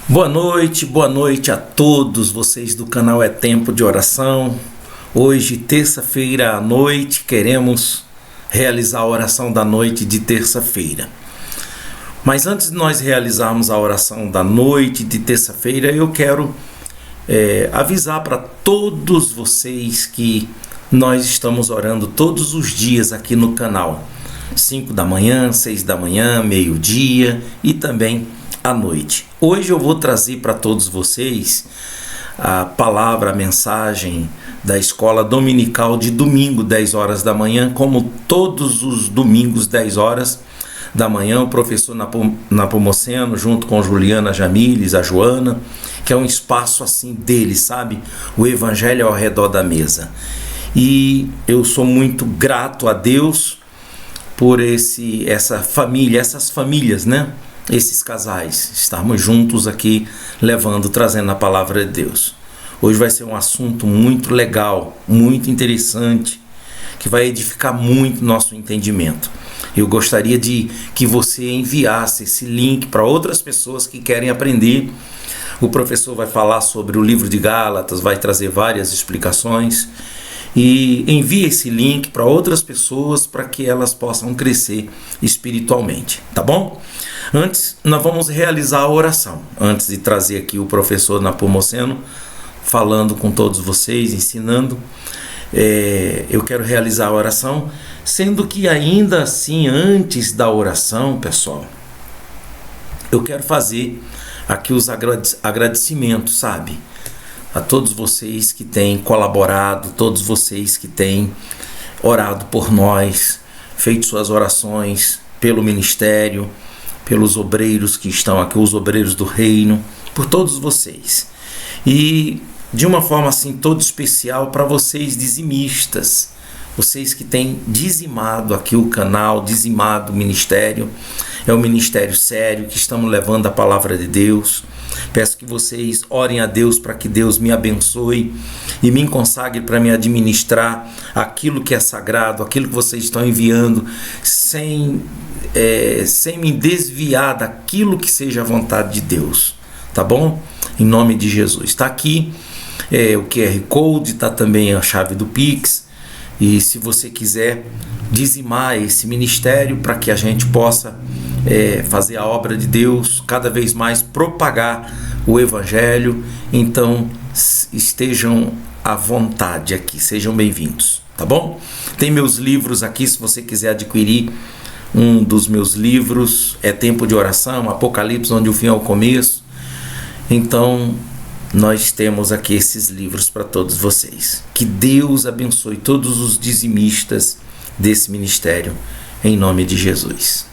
Boa noite a todos vocês do canal É Tempo de Oração. Hoje, terça-feira à noite, queremos realizar a oração da noite de terça-feira. Mas antes de nós realizarmos a oração da noite de terça-feira, eu quero avisar para todos vocês que nós estamos orando todos os dias aqui no canal. 5 da manhã, 6 da manhã, meio-dia e também à noite. Hoje eu vou trazer para todos vocês a palavra, a mensagem da escola dominical de domingo, 10 horas da manhã, como todos os domingos, 10 horas da manhã, o professor Napomuceno, junto com Juliana Jamires, a Joana, que é um espaço assim dele, sabe? O evangelho ao redor da mesa. E eu sou muito grato a Deus por essas famílias, né? Esses casais, estarmos juntos aqui trazendo a palavra de Deus. Hoje vai ser um assunto muito legal, muito interessante, que vai edificar muito nosso entendimento. Eu gostaria de que você enviasse esse link para outras pessoas que querem aprender. O professor vai falar sobre o livro de Gálatas, vai trazer várias explicações. E envie esse link para outras pessoas para que elas possam crescer espiritualmente, tá bom? Antes, nós vamos realizar a oração. Antes de trazer aqui o professor Napomuceno falando com todos vocês, ensinando, eu quero realizar a oração, sendo que ainda assim, antes da oração, pessoal, eu quero fazer aqui os agradecimentos, sabe? A todos vocês que têm colaborado, todos vocês que têm orado por nós, feito suas orações pelo ministério, pelos obreiros que estão aqui, os obreiros do reino, por todos vocês. E de uma forma assim toda especial para vocês dizimistas, vocês que têm dizimado aqui o canal, dizimado o ministério. É um ministério sério que estamos levando a palavra de Deus. Peço que vocês orem a Deus para que Deus me abençoe e me consagre para me administrar aquilo que é sagrado, aquilo que vocês estão enviando, sem me desviar daquilo que seja a vontade de Deus, tá bom? Em nome de Jesus. Está aqui o QR Code, está também a chave do Pix, e se você quiser dizimar esse ministério para que a gente possa fazer a obra de Deus, cada vez mais propagar o evangelho, então estejam à vontade aqui, sejam bem-vindos, tá bom? Tem meus livros aqui, se você quiser adquirir um dos meus livros, É Tempo de Oração, Apocalipse, onde o fim é o começo. Então nós temos aqui esses livros para todos vocês. Que Deus abençoe todos os dizimistas desse ministério, em nome de Jesus.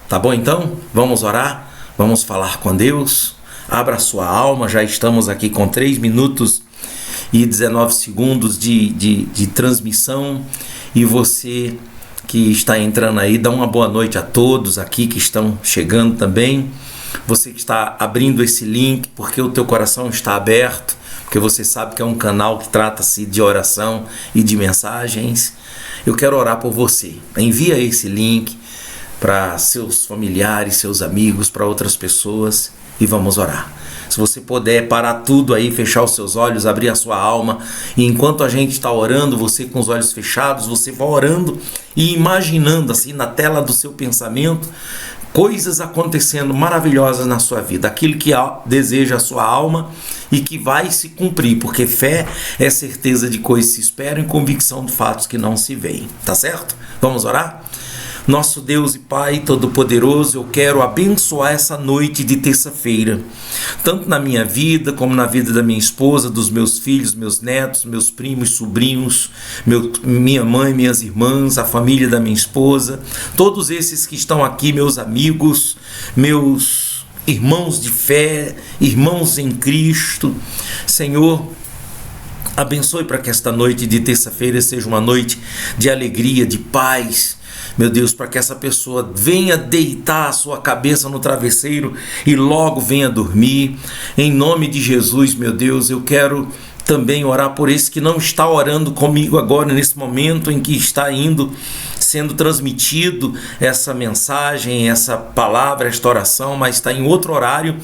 Tá bom então? Vamos orar? Vamos falar com Deus? Abra sua alma, já estamos aqui com 3 minutos e 19 segundos de transmissão. E você que está entrando aí, dá uma boa noite a todos aqui que estão chegando também. Você que está abrindo esse link porque o teu coração está aberto, porque você sabe que é um canal que trata-se de oração e de mensagens. Eu quero orar por você. Envia esse link para seus familiares, seus amigos, para outras pessoas e vamos orar. Se você puder parar tudo aí, fechar os seus olhos, abrir a sua alma, e enquanto a gente está orando, você com os olhos fechados, você vai orando e imaginando assim na tela do seu pensamento coisas acontecendo maravilhosas na sua vida, aquilo que deseja a sua alma e que vai se cumprir, porque fé é certeza de coisas que se esperam e convicção de fatos que não se veem, tá certo? Vamos orar? Nosso Deus e Pai Todo-Poderoso, eu quero abençoar essa noite de terça-feira, tanto na minha vida, como na vida da minha esposa, dos meus filhos, meus netos, meus primos, sobrinhos, minha mãe, minhas irmãs, a família da minha esposa, todos esses que estão aqui, meus amigos, meus irmãos de fé, irmãos em Cristo. Senhor, abençoe para que esta noite de terça-feira seja uma noite de alegria, de paz. Meu Deus, para que essa pessoa venha deitar a sua cabeça no travesseiro e logo venha dormir. Em nome de Jesus, meu Deus, eu quero também orar por esse que não está orando comigo agora, nesse momento em que está indo sendo transmitido essa mensagem, essa palavra, esta oração, mas está em outro horário,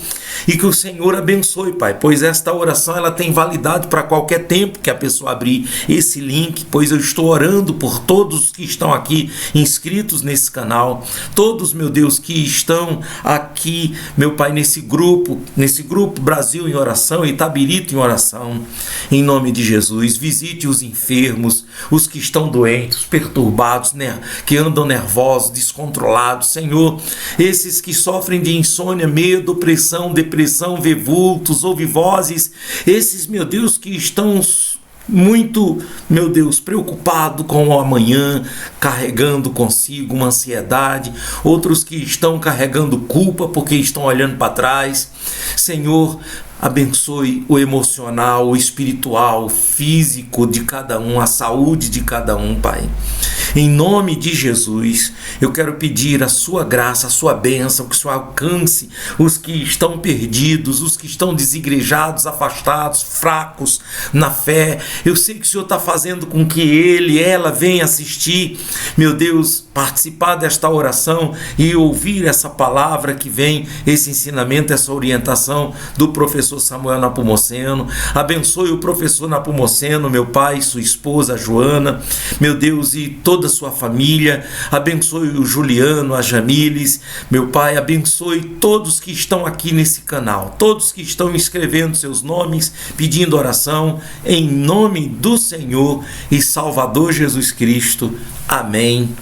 e que o Senhor abençoe, Pai, pois esta oração ela tem validade para qualquer tempo que a pessoa abrir esse link, pois eu estou orando por todos que estão aqui inscritos nesse canal, todos, meu Deus, que estão aqui, meu Pai, nesse grupo Brasil em Oração, Itabirito em Oração, em nome de Jesus. Visite os enfermos, os que estão doentes, perturbados, que andam nervosos, descontrolados, Senhor, esses que sofrem de insônia, medo, opressão, depressão, vê vultos, ouve vozes, esses, meu Deus, que estão muito, meu Deus, preocupado com o amanhã, carregando consigo uma ansiedade, outros que estão carregando culpa porque estão olhando para trás. Senhor, abençoe o emocional, o espiritual, o físico de cada um, a saúde de cada um, Pai. Em nome de Jesus, eu quero pedir a sua graça, a sua bênção, que o Senhor alcance os que estão perdidos, os que estão desigrejados, afastados, fracos na fé. Eu sei que o Senhor está fazendo com que ela venha assistir, meu Deus, participar desta oração e ouvir essa palavra que vem, esse ensinamento, essa orientação do professor Samuel Napomuceno. Abençoe o professor Napomuceno, meu pai, sua esposa Joana, meu Deus, e toda a sua família. Abençoe o Juliano, a Jamiles, meu pai, abençoe todos que estão aqui nesse canal, todos que estão escrevendo seus nomes, pedindo oração, em nome do Senhor e Salvador Jesus Cristo. Amém.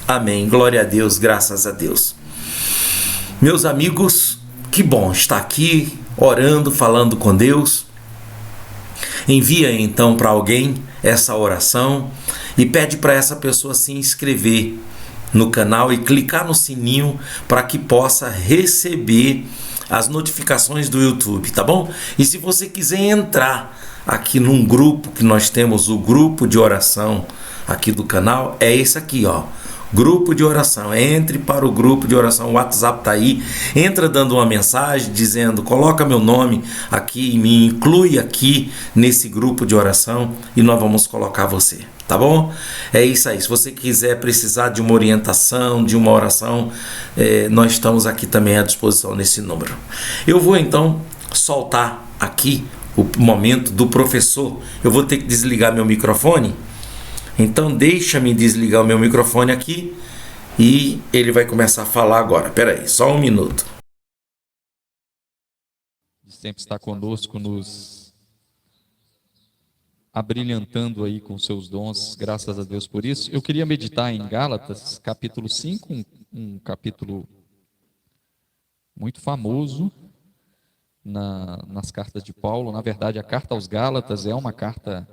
Amém. Glória a Deus, graças a Deus. Meus amigos, que bom estar aqui orando, falando com Deus. Envia então para alguém essa oração e pede para essa pessoa se inscrever no canal e clicar no sininho para que possa receber as notificações do YouTube, tá bom? E se você quiser entrar aqui num grupo que nós temos, o grupo de oração aqui do canal, é esse aqui, ó. Grupo de oração, entre para o grupo de oração, o WhatsApp tá aí, entra dando uma mensagem dizendo, coloca meu nome aqui, me inclui aqui nesse grupo de oração e nós vamos colocar você, tá bom? É isso aí, se você quiser precisar de uma orientação, de uma oração, nós estamos aqui também à disposição nesse número. Eu vou então soltar aqui o momento do professor, eu vou ter que desligar meu microfone. Então deixa-me desligar o meu microfone aqui e ele vai começar a falar agora. Espera aí, só um minuto. Sempre está conosco, nos abrilhantando aí com seus dons, graças a Deus por isso. Eu queria meditar em Gálatas, capítulo 5, um capítulo muito famoso nas cartas de Paulo. Na verdade, a carta aos Gálatas é uma carta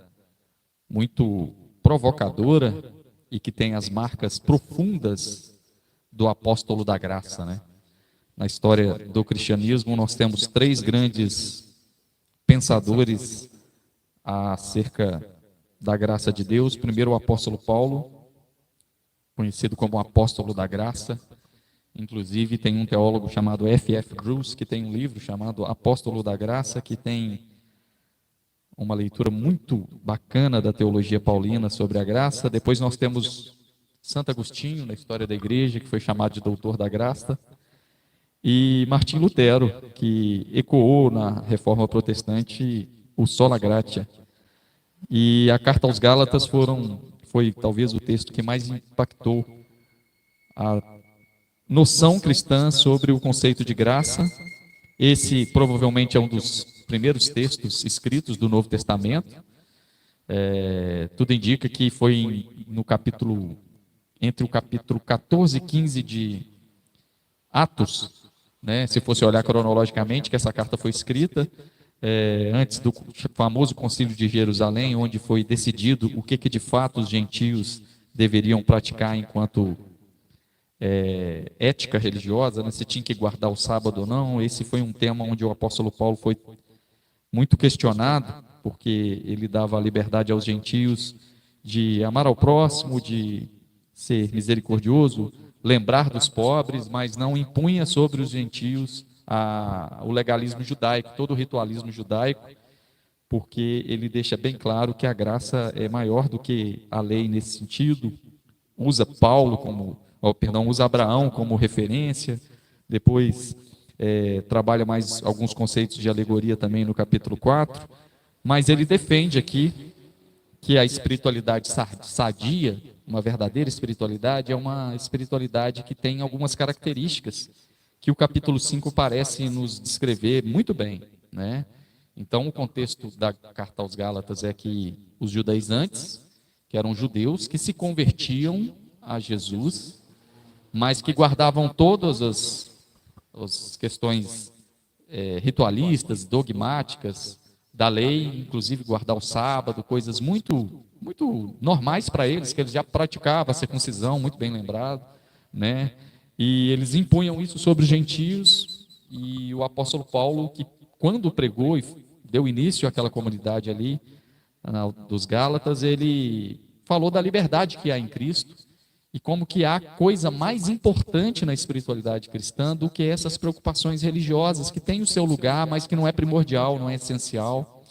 muito provocadora e que tem as marcas profundas do apóstolo da graça, né? Na história do cristianismo, nós temos três grandes pensadores acerca da graça de Deus. Primeiro, o apóstolo Paulo, conhecido como o apóstolo da graça. Inclusive, tem um teólogo chamado F.F. Bruce, que tem um livro chamado Apóstolo da Graça, que tem uma leitura muito bacana da teologia paulina sobre a graça. Depois nós temos Santo Agostinho, na história da igreja, que foi chamado de doutor da graça, e Martim Lutero, que ecoou na Reforma Protestante o sola gratia. E a carta aos Gálatas foi talvez o texto que mais impactou a noção cristã sobre o conceito de graça. Esse provavelmente é um dos primeiros textos escritos do Novo Testamento. Tudo indica que foi entre o capítulo 14 e 15 de Atos, né? Se fosse olhar cronologicamente, que essa carta foi escrita antes do famoso Concílio de Jerusalém, onde foi decidido o que de fato os gentios deveriam praticar enquanto ética religiosa, né? Se tinha que guardar o sábado ou não. Esse foi um tema onde o apóstolo Paulo foi muito questionado, porque ele dava a liberdade aos gentios de amar ao próximo, de ser misericordioso, lembrar dos pobres, mas não impunha sobre os gentios o legalismo judaico, todo o ritualismo judaico, porque ele deixa bem claro que a graça é maior do que a lei nesse sentido, usa Paulo como, usa Abraão como referência, depois trabalha mais alguns conceitos de alegoria também no capítulo 4, mas ele defende aqui que a espiritualidade sadia, uma verdadeira espiritualidade, é uma espiritualidade que tem algumas características que o capítulo 5 parece nos descrever muito bem, né? Então, o contexto da carta aos Gálatas é que os judaizantes, que eram judeus, que se convertiam a Jesus, mas que guardavam todas as questões ritualistas, dogmáticas da lei, inclusive guardar o sábado, coisas muito, muito normais para eles, que eles já praticavam a circuncisão, muito bem lembrado, né? E eles impunham isso sobre os gentios, e o apóstolo Paulo, que quando pregou e deu início àquela comunidade ali, dos Gálatas, ele falou da liberdade que há em Cristo, e como que há coisa mais importante na espiritualidade cristã do que essas preocupações religiosas, que têm o seu lugar, mas que não é primordial, não é essencial.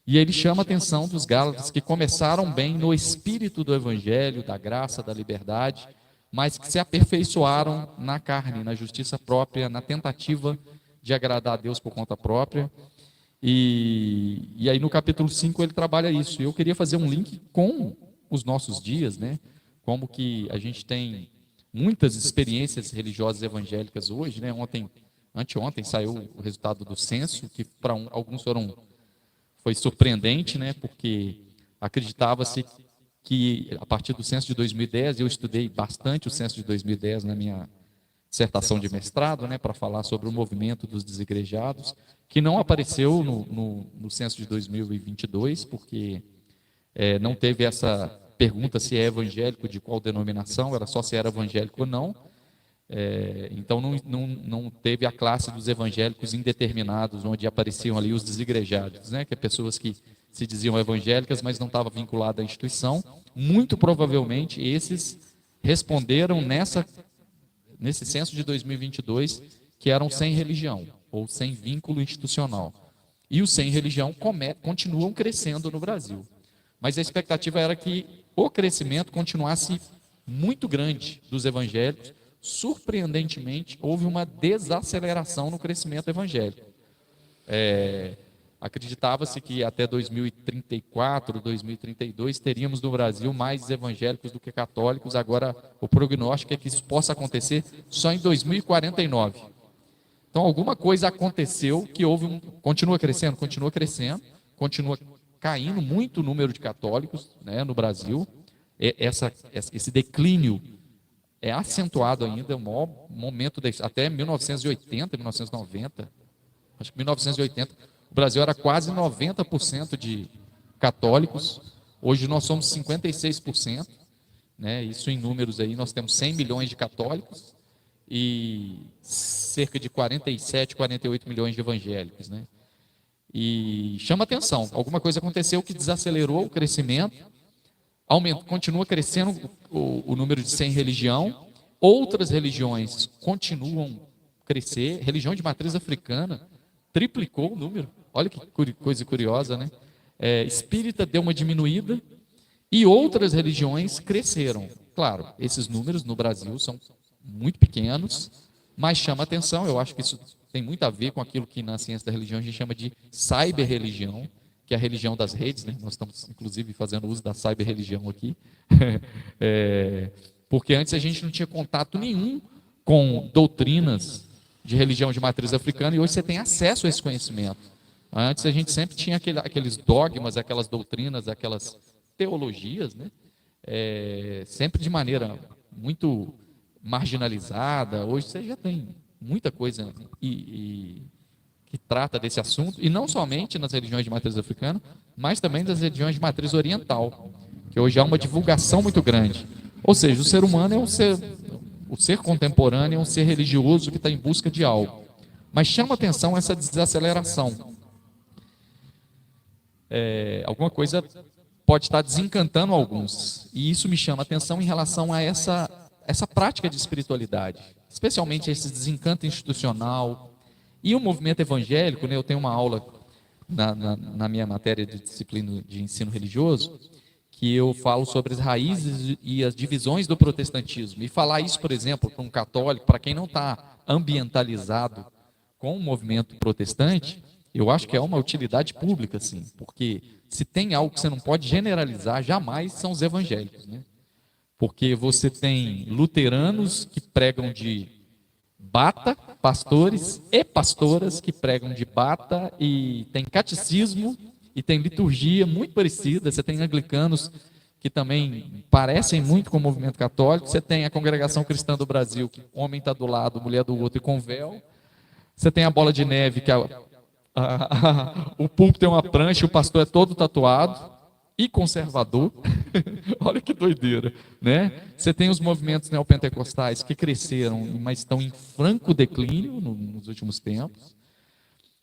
E ele chama a atenção dos Gálatas, que começaram bem no espírito do evangelho, da graça, da liberdade, mas que se aperfeiçoaram na carne, na justiça própria, na tentativa de agradar a Deus por conta própria. E aí no capítulo 5 ele trabalha isso. Eu queria fazer um link com os nossos dias, né? Como que a gente tem muitas experiências religiosas evangélicas hoje, né? Anteontem saiu o resultado do censo, que para alguns foi surpreendente, né? Porque acreditava-se que a partir do censo de 2010, eu estudei bastante o censo de 2010 na minha dissertação de mestrado, né, para falar sobre o movimento dos desigrejados, que não apareceu no censo de 2022, porque não teve essa pergunta se é evangélico, de qual denominação, era só se era evangélico ou não. Então não teve a classe dos evangélicos indeterminados, onde apareciam ali os desigrejados, né, que é pessoas que se diziam evangélicas, mas não estavam vinculadas à instituição. Muito provavelmente esses responderam nesse censo de 2022, que eram sem religião, ou sem vínculo institucional. E os sem religião continuam crescendo no Brasil. Mas a expectativa era que o crescimento continuasse muito grande dos evangélicos. Surpreendentemente, houve uma desaceleração no crescimento evangélico. Acreditava-se que até 2034, 2032, teríamos no Brasil mais evangélicos do que católicos. Agora, o prognóstico é que isso possa acontecer só em 2049. Então, alguma coisa aconteceu que continua crescendo, continua caindo muito o número de católicos, né, no Brasil. Esse declínio é acentuado ainda, o maior momento, até 1980, 1990, acho que 1980, o Brasil era quase 90% de católicos, hoje nós somos 56%, né? Isso em números aí, nós temos 100 milhões de católicos e cerca de 47, 48 milhões de evangélicos, né? E chama atenção, alguma coisa aconteceu que desacelerou o crescimento, continua crescendo o número de sem religião, outras religiões continuam a crescer, religião de matriz africana triplicou o número. Olha que coisa curiosa, né? Espírita deu uma diminuída e outras religiões cresceram. Claro, esses números no Brasil são muito pequenos, mas chama atenção. Eu acho que isso tem muito a ver com aquilo que na ciência da religião a gente chama de cyber-religião, que é a religião das redes, né? Nós estamos, inclusive, fazendo uso da cyber-religião aqui. Porque antes a gente não tinha contato nenhum com doutrinas de religião de matriz africana, e hoje você tem acesso a esse conhecimento. Antes a gente sempre tinha aqueles dogmas, aquelas doutrinas, aquelas teologias, né? Sempre de maneira muito marginalizada. Hoje você já tem muita coisa que trata desse assunto, e não somente nas religiões de matriz africana, mas também das religiões de matriz oriental, que hoje há uma divulgação muito grande. Ou seja, o ser humano o ser contemporâneo é um ser religioso que está em busca de algo. Mas chama atenção essa desaceleração. Alguma coisa pode estar desencantando alguns. E isso me chama atenção em relação a essa prática de espiritualidade, especialmente esse desencanto institucional. E o movimento evangélico, né, eu tenho uma aula na minha matéria de disciplina de ensino religioso, que eu falo sobre as raízes e as divisões do protestantismo. E falar isso, por exemplo, para um católico, para quem não está ambientalizado com o movimento protestante, eu acho que é uma utilidade pública, sim, porque se tem algo que você não pode generalizar, jamais são os evangélicos, né? Porque você tem luteranos que pregam de bata, pastores e pastoras que pregam de bata, e tem catecismo e tem liturgia muito parecida. Você tem anglicanos que também parecem muito com o movimento católico. Você tem a Congregação Cristã do Brasil, que o homem está do lado, mulher do outro e com véu. Você tem a Bola de Neve, que o púlpito tem uma prancha, o pastor é todo tatuado e conservador. Olha que doideira, né? Você tem os movimentos neopentecostais que cresceram, mas estão em franco declínio nos últimos tempos.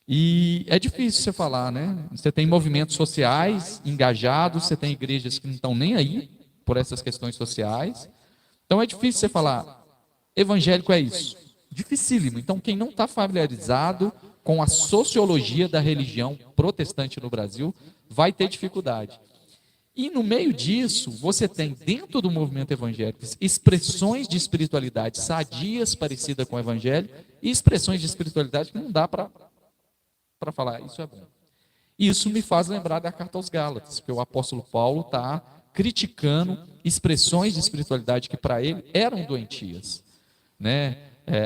E é difícil você falar, né? Você tem movimentos sociais engajados, você tem igrejas que não estão nem aí por essas questões sociais. Então é difícil você falar, evangélico é isso. Dificílimo. Então quem não está familiarizado com a sociologia da religião protestante no Brasil vai ter dificuldade. E no meio disso, você tem dentro do movimento evangélico expressões de espiritualidade sadias, parecidas com o evangelho, e expressões de espiritualidade que não dá para falar, isso é bom. Isso me faz lembrar da carta aos Gálatas, porque o apóstolo Paulo está criticando expressões de espiritualidade que para ele eram doentias, né?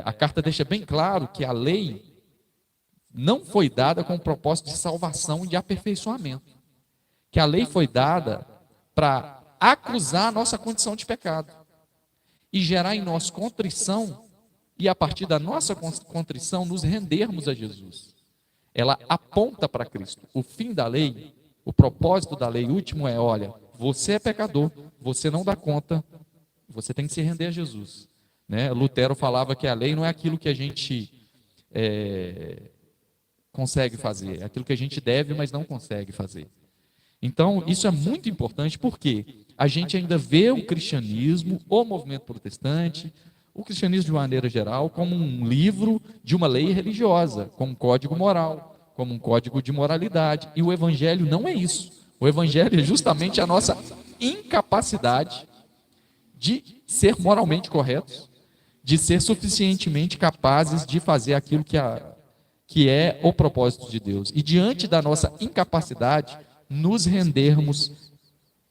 A carta deixa bem claro que a lei não foi dada com o propósito de salvação e de aperfeiçoamento. Que a lei foi dada para acusar a nossa condição de pecado e gerar em nós contrição, e a partir da nossa contrição nos rendermos a Jesus. Ela aponta para Cristo. O fim da lei, o propósito da lei último é, olha, você é pecador, você não dá conta, você tem que se render a Jesus, né? Lutero falava que a lei não é aquilo que a gente consegue fazer, é aquilo que a gente deve, mas não consegue fazer. Então, isso é muito importante, porque a gente ainda vê o cristianismo, o movimento protestante, o cristianismo de maneira geral, como um livro de uma lei religiosa, como um código moral, como um código de moralidade. E o evangelho não é isso. O evangelho é justamente a nossa incapacidade de ser moralmente corretos, de ser suficientemente capazes de fazer aquilo que é o propósito de Deus. E diante da nossa incapacidade, nos rendermos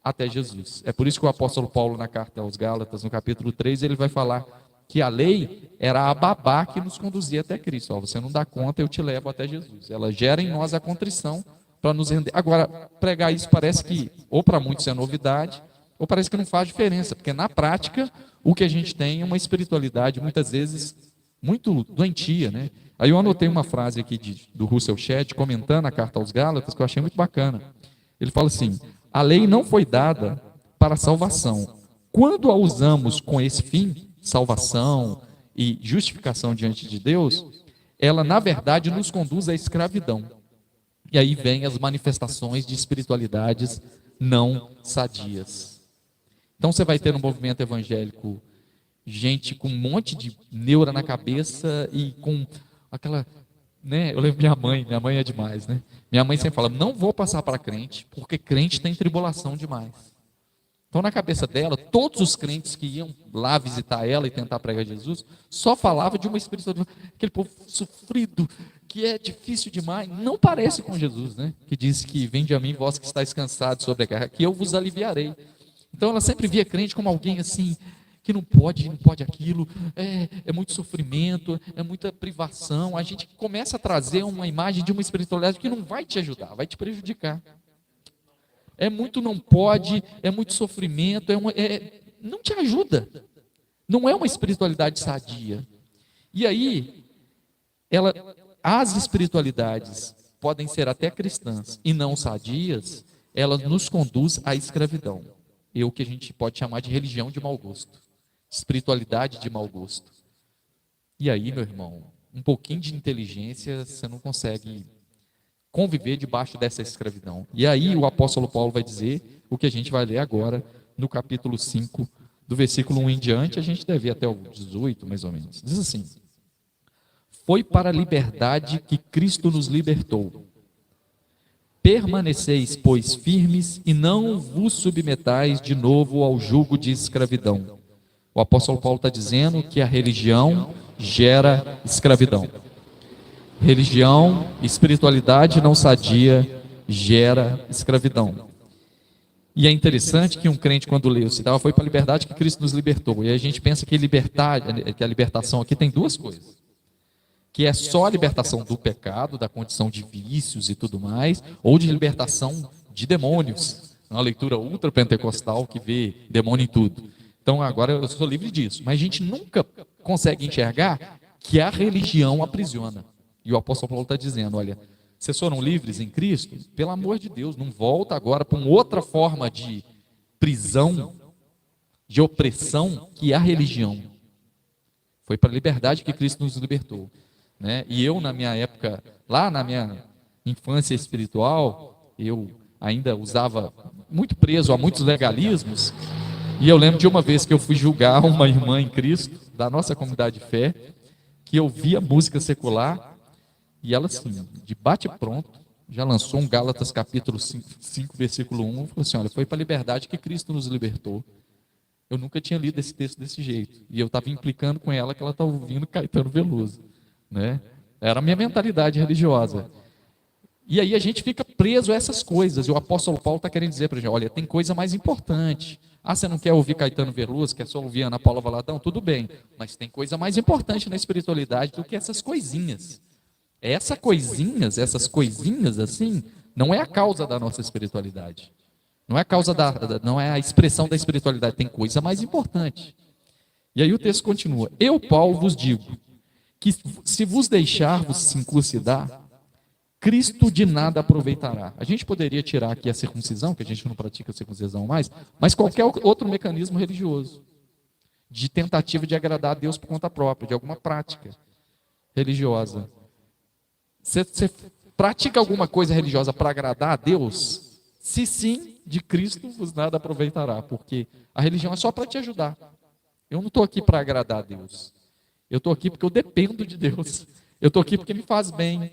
até Jesus. É por isso que o apóstolo Paulo, na carta aos Gálatas, no capítulo 3, ele vai falar que a lei era a babá que nos conduzia até Cristo. Ó, você não dá conta, eu te levo até Jesus. Ela gera em nós a contrição para nos render. Agora, pregar isso parece que, ou para muitos é novidade, ou parece que não faz diferença, porque na prática, o que a gente tem é uma espiritualidade, muitas vezes, muito doentia, né? Aí eu anotei uma frase aqui do Russell Shedd, comentando a carta aos Gálatas, que eu achei muito bacana. Ele fala assim: a lei não foi dada para a salvação. Quando a usamos com esse fim, salvação e justificação diante de Deus, ela na verdade nos conduz à escravidão. E aí vem as manifestações de espiritualidades não sadias. Então você vai ter no movimento evangélico gente com um monte de neura na cabeça e com aquela, né? Eu lembro minha mãe é demais, né? Minha mãe sempre fala, não vou passar para crente, porque crente tem tribulação demais. Então na cabeça dela, todos os crentes que iam lá visitar ela e tentar pregar Jesus, só falava de uma espiritualidade, aquele povo sofrido, que é difícil demais, não parece com Jesus, né? Que diz que vinde a mim vós que estáis cansados sobre a carga, que eu vos aliviarei. Então ela sempre via crente como alguém assim, que não pode aquilo, é muito sofrimento, é muita privação. A gente começa a trazer uma imagem de uma espiritualidade que não vai te ajudar, vai te prejudicar. É muito não pode, é muito sofrimento, não te ajuda. Não é uma espiritualidade sadia. E aí, as espiritualidades podem ser até cristãs e não sadias, elas nos conduzem à escravidão. É o que a gente pode chamar de religião de mau gosto. Espiritualidade de mau gosto. E aí, meu irmão, um pouquinho de inteligência, você não consegue conviver debaixo dessa escravidão. E aí o apóstolo Paulo vai dizer o que a gente vai ler agora no capítulo 5, do versículo 1 em diante, a gente deve ir até o 18, mais ou menos. Diz assim: foi para a liberdade que Cristo nos libertou. Permaneceis, pois, firmes e não vos submetais de novo ao jugo de escravidão. O apóstolo Paulo está dizendo que a religião gera escravidão. Religião, espiritualidade não sadia gera escravidão. E é interessante que um crente, quando lê o cital, foi para a liberdade que Cristo nos libertou. E a gente pensa que a libertação aqui tem duas coisas. Que é só a libertação do pecado, da condição de vícios e tudo mais, ou de libertação de demônios. Uma leitura ultra-pentecostal que vê demônio em tudo. Então agora eu sou livre disso. Mas a gente nunca consegue enxergar que a religião aprisiona. E o apóstolo Paulo está dizendo, olha, vocês foram livres em Cristo? Pelo amor de Deus, não volta agora para uma outra forma de prisão, de opressão, que é a religião. Foi para a liberdade que Cristo nos libertou. Né? E eu, na minha época, lá na minha infância espiritual, eu ainda usava, muito preso a muitos legalismos, e eu lembro de uma vez que eu fui julgar uma irmã em Cristo, da nossa comunidade de fé, que eu via música secular, e ela assim, de bate pronto, já lançou um Gálatas capítulo 5 versículo 1, falou assim, olha, foi para a liberdade que Cristo nos libertou. Eu nunca tinha lido esse texto desse jeito, e eu estava implicando com ela que ela estava ouvindo Caetano Veloso. Né? Era a minha mentalidade religiosa. E aí a gente fica preso a essas coisas. E o apóstolo Paulo está querendo dizer para a gente, olha, tem coisa mais importante. Ah, você não quer ouvir Caetano Veloso, quer só ouvir Ana Paula Valadão? Tudo bem. Mas tem coisa mais importante na espiritualidade do que essas coisinhas. Essas coisinhas assim, não é a causa da nossa espiritualidade. Não é a causa não é a expressão da espiritualidade. Tem coisa mais importante. E aí o texto continua. Eu, Paulo, vos digo, que se vos deixar-vos circuncidar, Cristo de nada aproveitará. A gente poderia tirar aqui a circuncisão, que a gente não pratica a circuncisão mais, mas qualquer outro mecanismo religioso, de tentativa de agradar a Deus por conta própria, de alguma prática religiosa. Você pratica alguma coisa religiosa para agradar a Deus? Se sim, de Cristo vos nada aproveitará, porque a religião é só para te ajudar. Eu não estou aqui para agradar a Deus. Eu estou aqui porque eu dependo de Deus. Eu estou aqui porque me faz bem.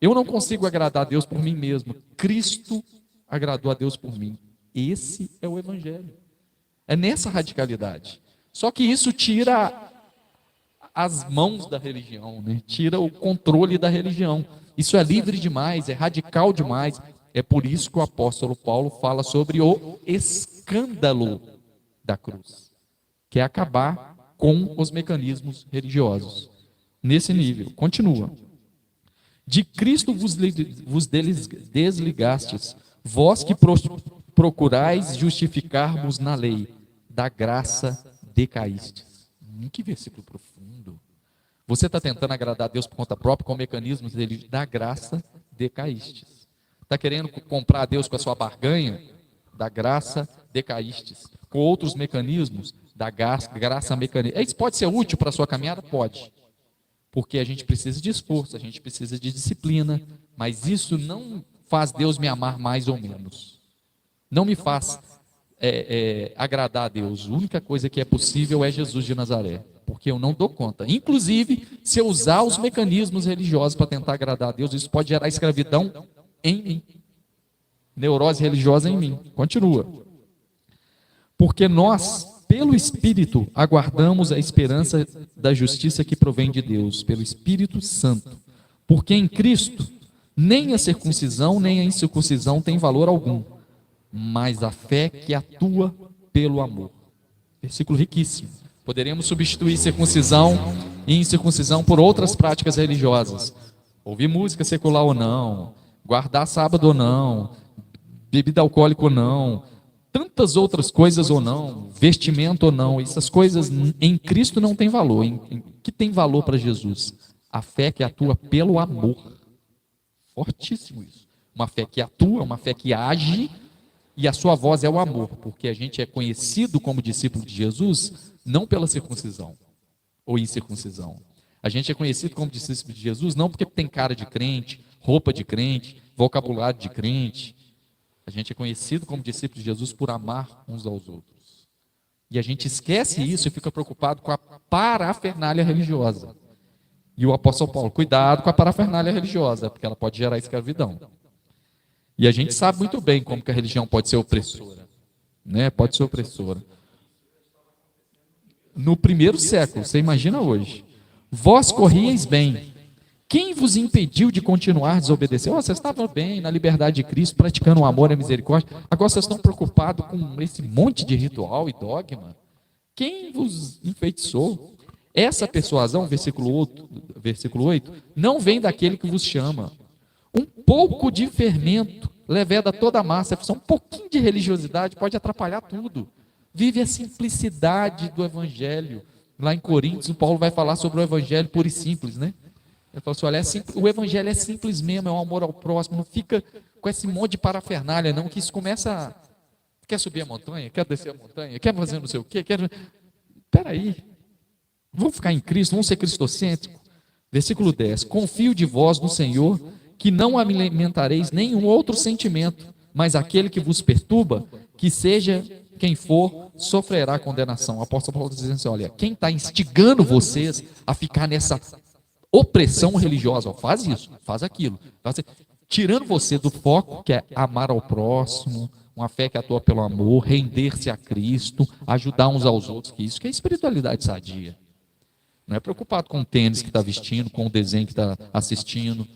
Eu não consigo agradar a Deus por mim mesmo. Cristo agradou a Deus por mim. Esse é o Evangelho. É nessa radicalidade. Só que isso tira as mãos da religião, né? Tira o controle da religião. Isso é livre demais, é radical demais. É por isso que o apóstolo Paulo fala sobre o escândalo da cruz, que é acabar com os mecanismos religiosos. Nesse nível, continua. De Cristo vos desligastes, vós que procurais justificar-vos na lei, da graça decaístes. Que versículo profundo. Você está tentando agradar a Deus por conta própria, com mecanismos dele, da graça decaístes. Está querendo comprar a Deus com a sua barganha? Da graça decaístes. Com outros mecanismos? Da graça mecânica. Isso pode ser útil para a sua caminhada? Pode. Porque a gente precisa de esforço, a gente precisa de disciplina, mas isso não faz Deus me amar mais ou menos. Não me faz agradar a Deus. A única coisa que é possível é Jesus de Nazaré, porque eu não dou conta. Inclusive, se eu usar os mecanismos religiosos para tentar agradar a Deus, isso pode gerar escravidão em mim. Neurose religiosa em mim. Continua. Porque nós, pelo Espírito, aguardamos a esperança da justiça que provém de Deus, pelo Espírito Santo. Porque em Cristo, nem a circuncisão, nem a incircuncisão tem valor algum, mas a fé que atua pelo amor. Versículo riquíssimo. Poderíamos substituir circuncisão e incircuncisão por outras práticas religiosas. Ouvir música secular ou não, guardar sábado ou não, bebida alcoólica ou não, tantas outras coisas ou não, vestimento ou não, essas coisas em Cristo não tem valor. Que tem valor para Jesus? A fé que atua pelo amor. Fortíssimo isso. Uma fé que atua, uma fé que age, e a sua voz é o amor, porque a gente é conhecido como discípulo de Jesus, não pela circuncisão ou incircuncisão. A gente é conhecido como discípulo de Jesus não porque tem cara de crente, roupa de crente, vocabulário de crente. A gente é conhecido como discípulo de Jesus por amar uns aos outros. E a gente esquece isso e fica preocupado com a parafernália religiosa. E o apóstolo Paulo, cuidado com a parafernália religiosa, porque ela pode gerar escravidão. E a gente sabe muito bem como que a religião pode ser opressora, né? Pode ser opressora. No primeiro século, você imagina hoje. Vós corrieis bem. Quem vos impediu de continuar a desobedecer? Vocês estavam bem na liberdade de Cristo, praticando o amor e a misericórdia. Agora vocês estão preocupados com esse monte de ritual e dogma. Quem vos enfeitiçou? Essa persuasão, versículo 8, não vem daquele que vos chama. Um pouco de fermento leveda toda a massa. Um pouquinho de religiosidade pode atrapalhar tudo. Vive a simplicidade do evangelho. Lá em Coríntios, o Paulo vai falar sobre o evangelho puro e simples, né? Ele fala assim, olha, o evangelho é simples mesmo, é o amor ao próximo, não fica com esse monte de parafernália, não, que isso começa quer subir a montanha, quer descer a montanha, quer fazer não sei o quê, peraí, vamos ficar em Cristo, vamos ser cristocêntricos. Versículo 10, confio de vós no Senhor, que não alimentareis nenhum outro sentimento, mas aquele que vos perturba, que seja quem for, sofrerá condenação. O apóstolo Paulo diz assim, olha, quem está instigando vocês a ficar nessa opressão religiosa, ó, faz isso, faz aquilo, tirando você do foco que é amar ao próximo, uma fé que atua pelo amor, render-se a Cristo, ajudar uns aos outros, que isso que é espiritualidade sadia. Não é preocupado com o tênis que está vestindo, com o desenho que está assistindo.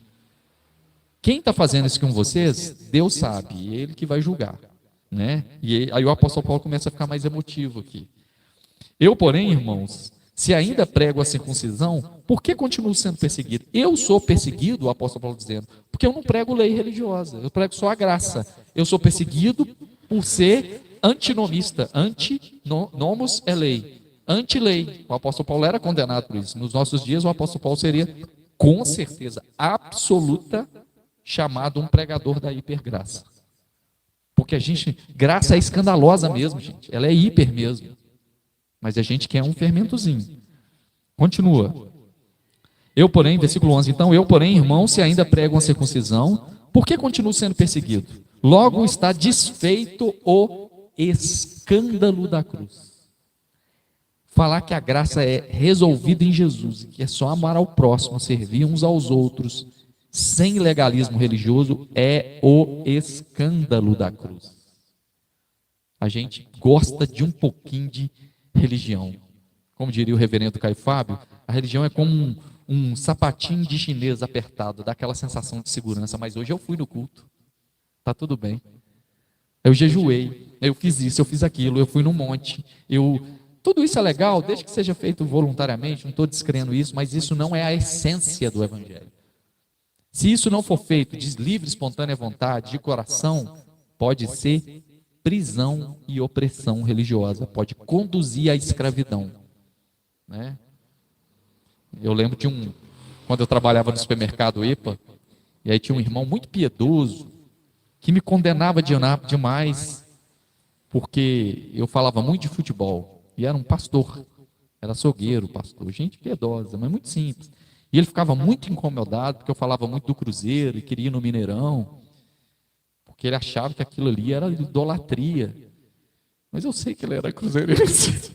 Quem está fazendo isso com vocês, Deus sabe, Ele que vai julgar, né? E aí o apóstolo Paulo começa a ficar mais emotivo aqui. Eu, porém, irmãos, se ainda prego a circuncisão, por que continuo sendo perseguido? Eu sou perseguido, o apóstolo Paulo dizendo, porque eu não prego lei religiosa, eu prego só a graça. Eu sou perseguido por ser antinomista, antinomos é lei, anti-lei. O apóstolo Paulo era condenado por isso. Nos nossos dias, o apóstolo Paulo seria, com certeza, absoluta, chamado um pregador da hipergraça. Porque a gente, graça é escandalosa mesmo, gente, ela é hiper mesmo. Mas a gente quer um fermentozinho. Continua. Eu, porém, versículo 11, então, eu, porém, irmão, se ainda prego a circuncisão, por que continuo sendo perseguido? Logo está desfeito o escândalo da cruz. Falar que a graça é resolvida em Jesus, que é só amar ao próximo, servir uns aos outros, sem legalismo religioso, é o escândalo da cruz. A gente gosta de um pouquinho de religião. Como diria o reverendo Caio Fábio, a religião é como um sapatinho de chinês apertado, dá aquela sensação de segurança, mas hoje eu fui no culto, tá tudo bem. Eu jejuei, eu fiz isso, eu fiz aquilo, eu fui no monte, tudo isso é legal, desde que seja feito voluntariamente, não estou descrendo isso, mas isso não é a essência do evangelho. Se isso não for feito de livre, espontânea vontade, de coração, pode ser prisão e opressão religiosa, pode conduzir à escravidão, né? Eu lembro quando eu trabalhava no supermercado EPA, e aí tinha um irmão muito piedoso, que me condenava demais, porque eu falava muito de futebol, e era um pastor, era açougueiro, pastor, gente piedosa, mas muito simples. E ele ficava muito incomodado, porque eu falava muito do Cruzeiro, e queria ir no Mineirão, porque ele achava que aquilo ali era idolatria. Mas eu sei que ele era cruzeirense.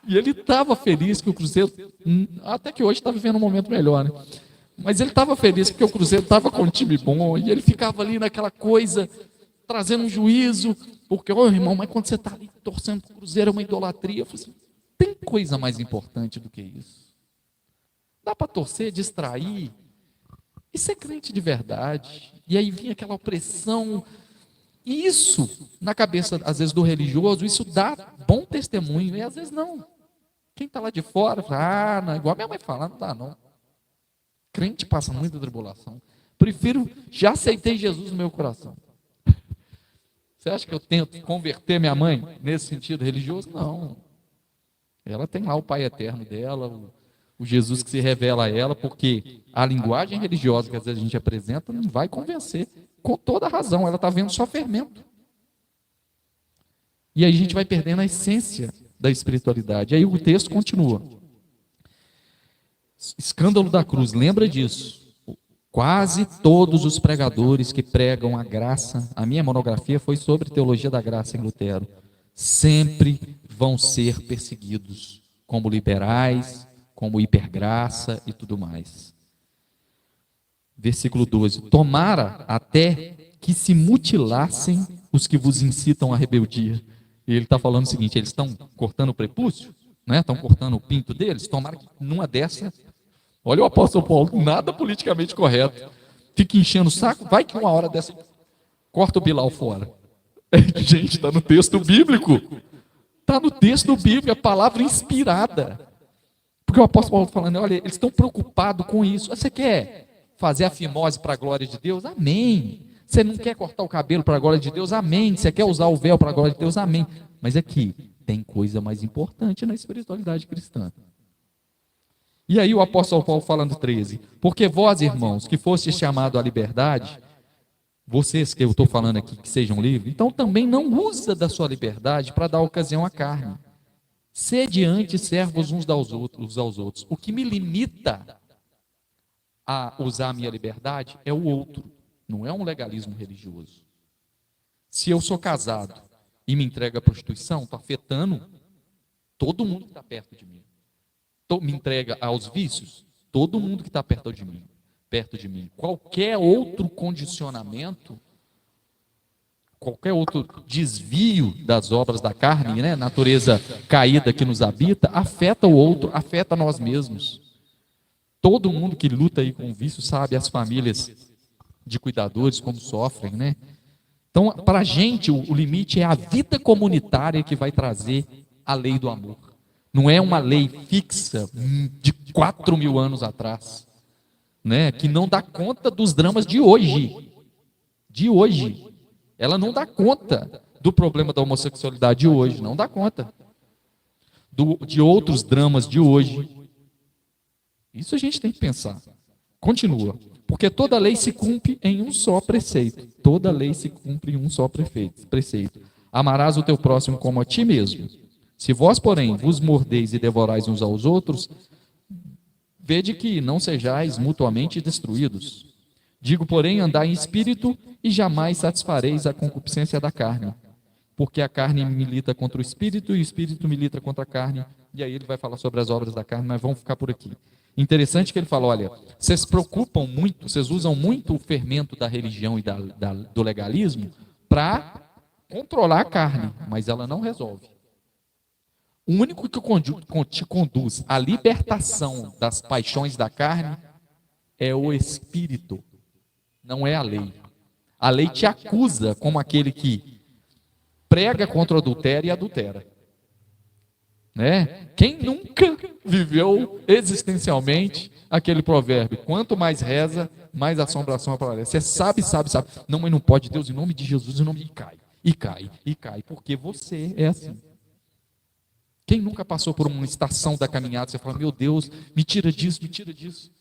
E ele estava feliz que o Cruzeiro, até que hoje está vivendo um momento melhor, né? Mas ele estava feliz porque o Cruzeiro estava com um time bom, e ele ficava ali naquela coisa, trazendo um juízo, porque, irmão, mas quando você está ali torcendo para o Cruzeiro é uma idolatria. Eu falei assim, tem coisa mais importante do que isso? Dá para torcer, distrair, e ser crente de verdade. E aí vinha aquela opressão. E isso, na cabeça, às vezes, do religioso, isso dá bom testemunho, e às vezes não. Quem está lá de fora, fala, não, igual a minha mãe fala, não dá não. Crente passa muita tribulação. Prefiro, já aceitei Jesus no meu coração. Você acha que eu tento converter minha mãe nesse sentido religioso? Não. Ela tem lá o Pai eterno dela, o Jesus que se revela a ela, porque a linguagem religiosa que às vezes a gente apresenta não vai convencer, com toda razão, ela está vendo só fermento. E aí a gente vai perdendo a essência da espiritualidade. E aí o texto continua. Escândalo da cruz, lembra disso. Quase todos os pregadores que pregam a graça, a minha monografia foi sobre teologia da graça em Lutero, sempre vão ser perseguidos, como liberais, como hipergraça e tudo mais. Versículo 12. Tomara até que se mutilassem os que vos incitam à rebeldia. E ele está falando o seguinte: eles estão cortando o prepúcio, né? Estão cortando o pinto deles. Tomara que numa dessa, olha o apóstolo Paulo, nada politicamente correto, fica enchendo o saco, vai que uma hora dessa corta o Bilal fora. Gente, está no texto bíblico. Está no texto bíblico, a palavra inspirada. Porque o apóstolo Paulo está falando, olha, eles estão preocupados com isso. Você quer fazer a fimose para a glória de Deus? Amém. Você não quer cortar o cabelo para a glória de Deus? Amém. Você quer usar o véu para a glória de Deus? Amém. Mas aqui, tem coisa mais importante na espiritualidade cristã. E aí o apóstolo Paulo fala no 13, porque vós, irmãos, que fostes chamados à liberdade, vocês que eu estou falando aqui que sejam livres, então também não usa da sua liberdade para dar ocasião à carne. Sede antes servos uns aos outros. O que me limita a usar a minha liberdade é o outro, não é um legalismo religioso. Se eu sou casado e me entrego à prostituição, está afetando todo mundo que está perto de mim. Me entrega aos vícios, todo mundo que está perto de mim. Qualquer outro condicionamento, qualquer outro desvio das obras da carne, né, natureza caída que nos habita, afeta o outro, afeta nós mesmos. Todo mundo que luta aí com o vício sabe as famílias de cuidadores como sofrem, né? Então, para a gente, o limite é a vida comunitária que vai trazer a lei do amor. Não é uma lei fixa de 4.000 anos atrás, né? Que não dá conta dos dramas de hoje. De hoje. Ela não dá conta do problema da homossexualidade de hoje, não dá conta. De outros dramas de hoje. Isso a gente tem que pensar. Continua. Porque toda lei se cumpre em um só preceito. Toda lei se cumpre em um só preceito. Amarás o teu próximo como a ti mesmo. Se vós, porém, vos mordeis e devorais uns aos outros, vede que não sejais mutuamente destruídos. Digo, porém, andai em espírito e jamais satisfareis a concupiscência da carne. Porque a carne milita contra o espírito e o espírito milita contra a carne. E aí ele vai falar sobre as obras da carne, mas vamos ficar por aqui. Interessante que ele fala, olha, vocês se preocupam muito, vocês usam muito o fermento da religião e do legalismo para controlar a carne, mas ela não resolve. O único que te conduz à libertação das paixões da carne é o Espírito, não é a lei. A lei te acusa como aquele que prega contra o adultério e adultera. Né? Quem nunca viveu existencialmente aquele provérbio? Quanto mais reza, mais assombração aparece. Você sabe. Não, mas não pode, Deus, em nome de Jesus, em nome de cai, porque você é assim. Quem nunca passou por uma estação da caminhada, você fala, meu Deus, me tira disso.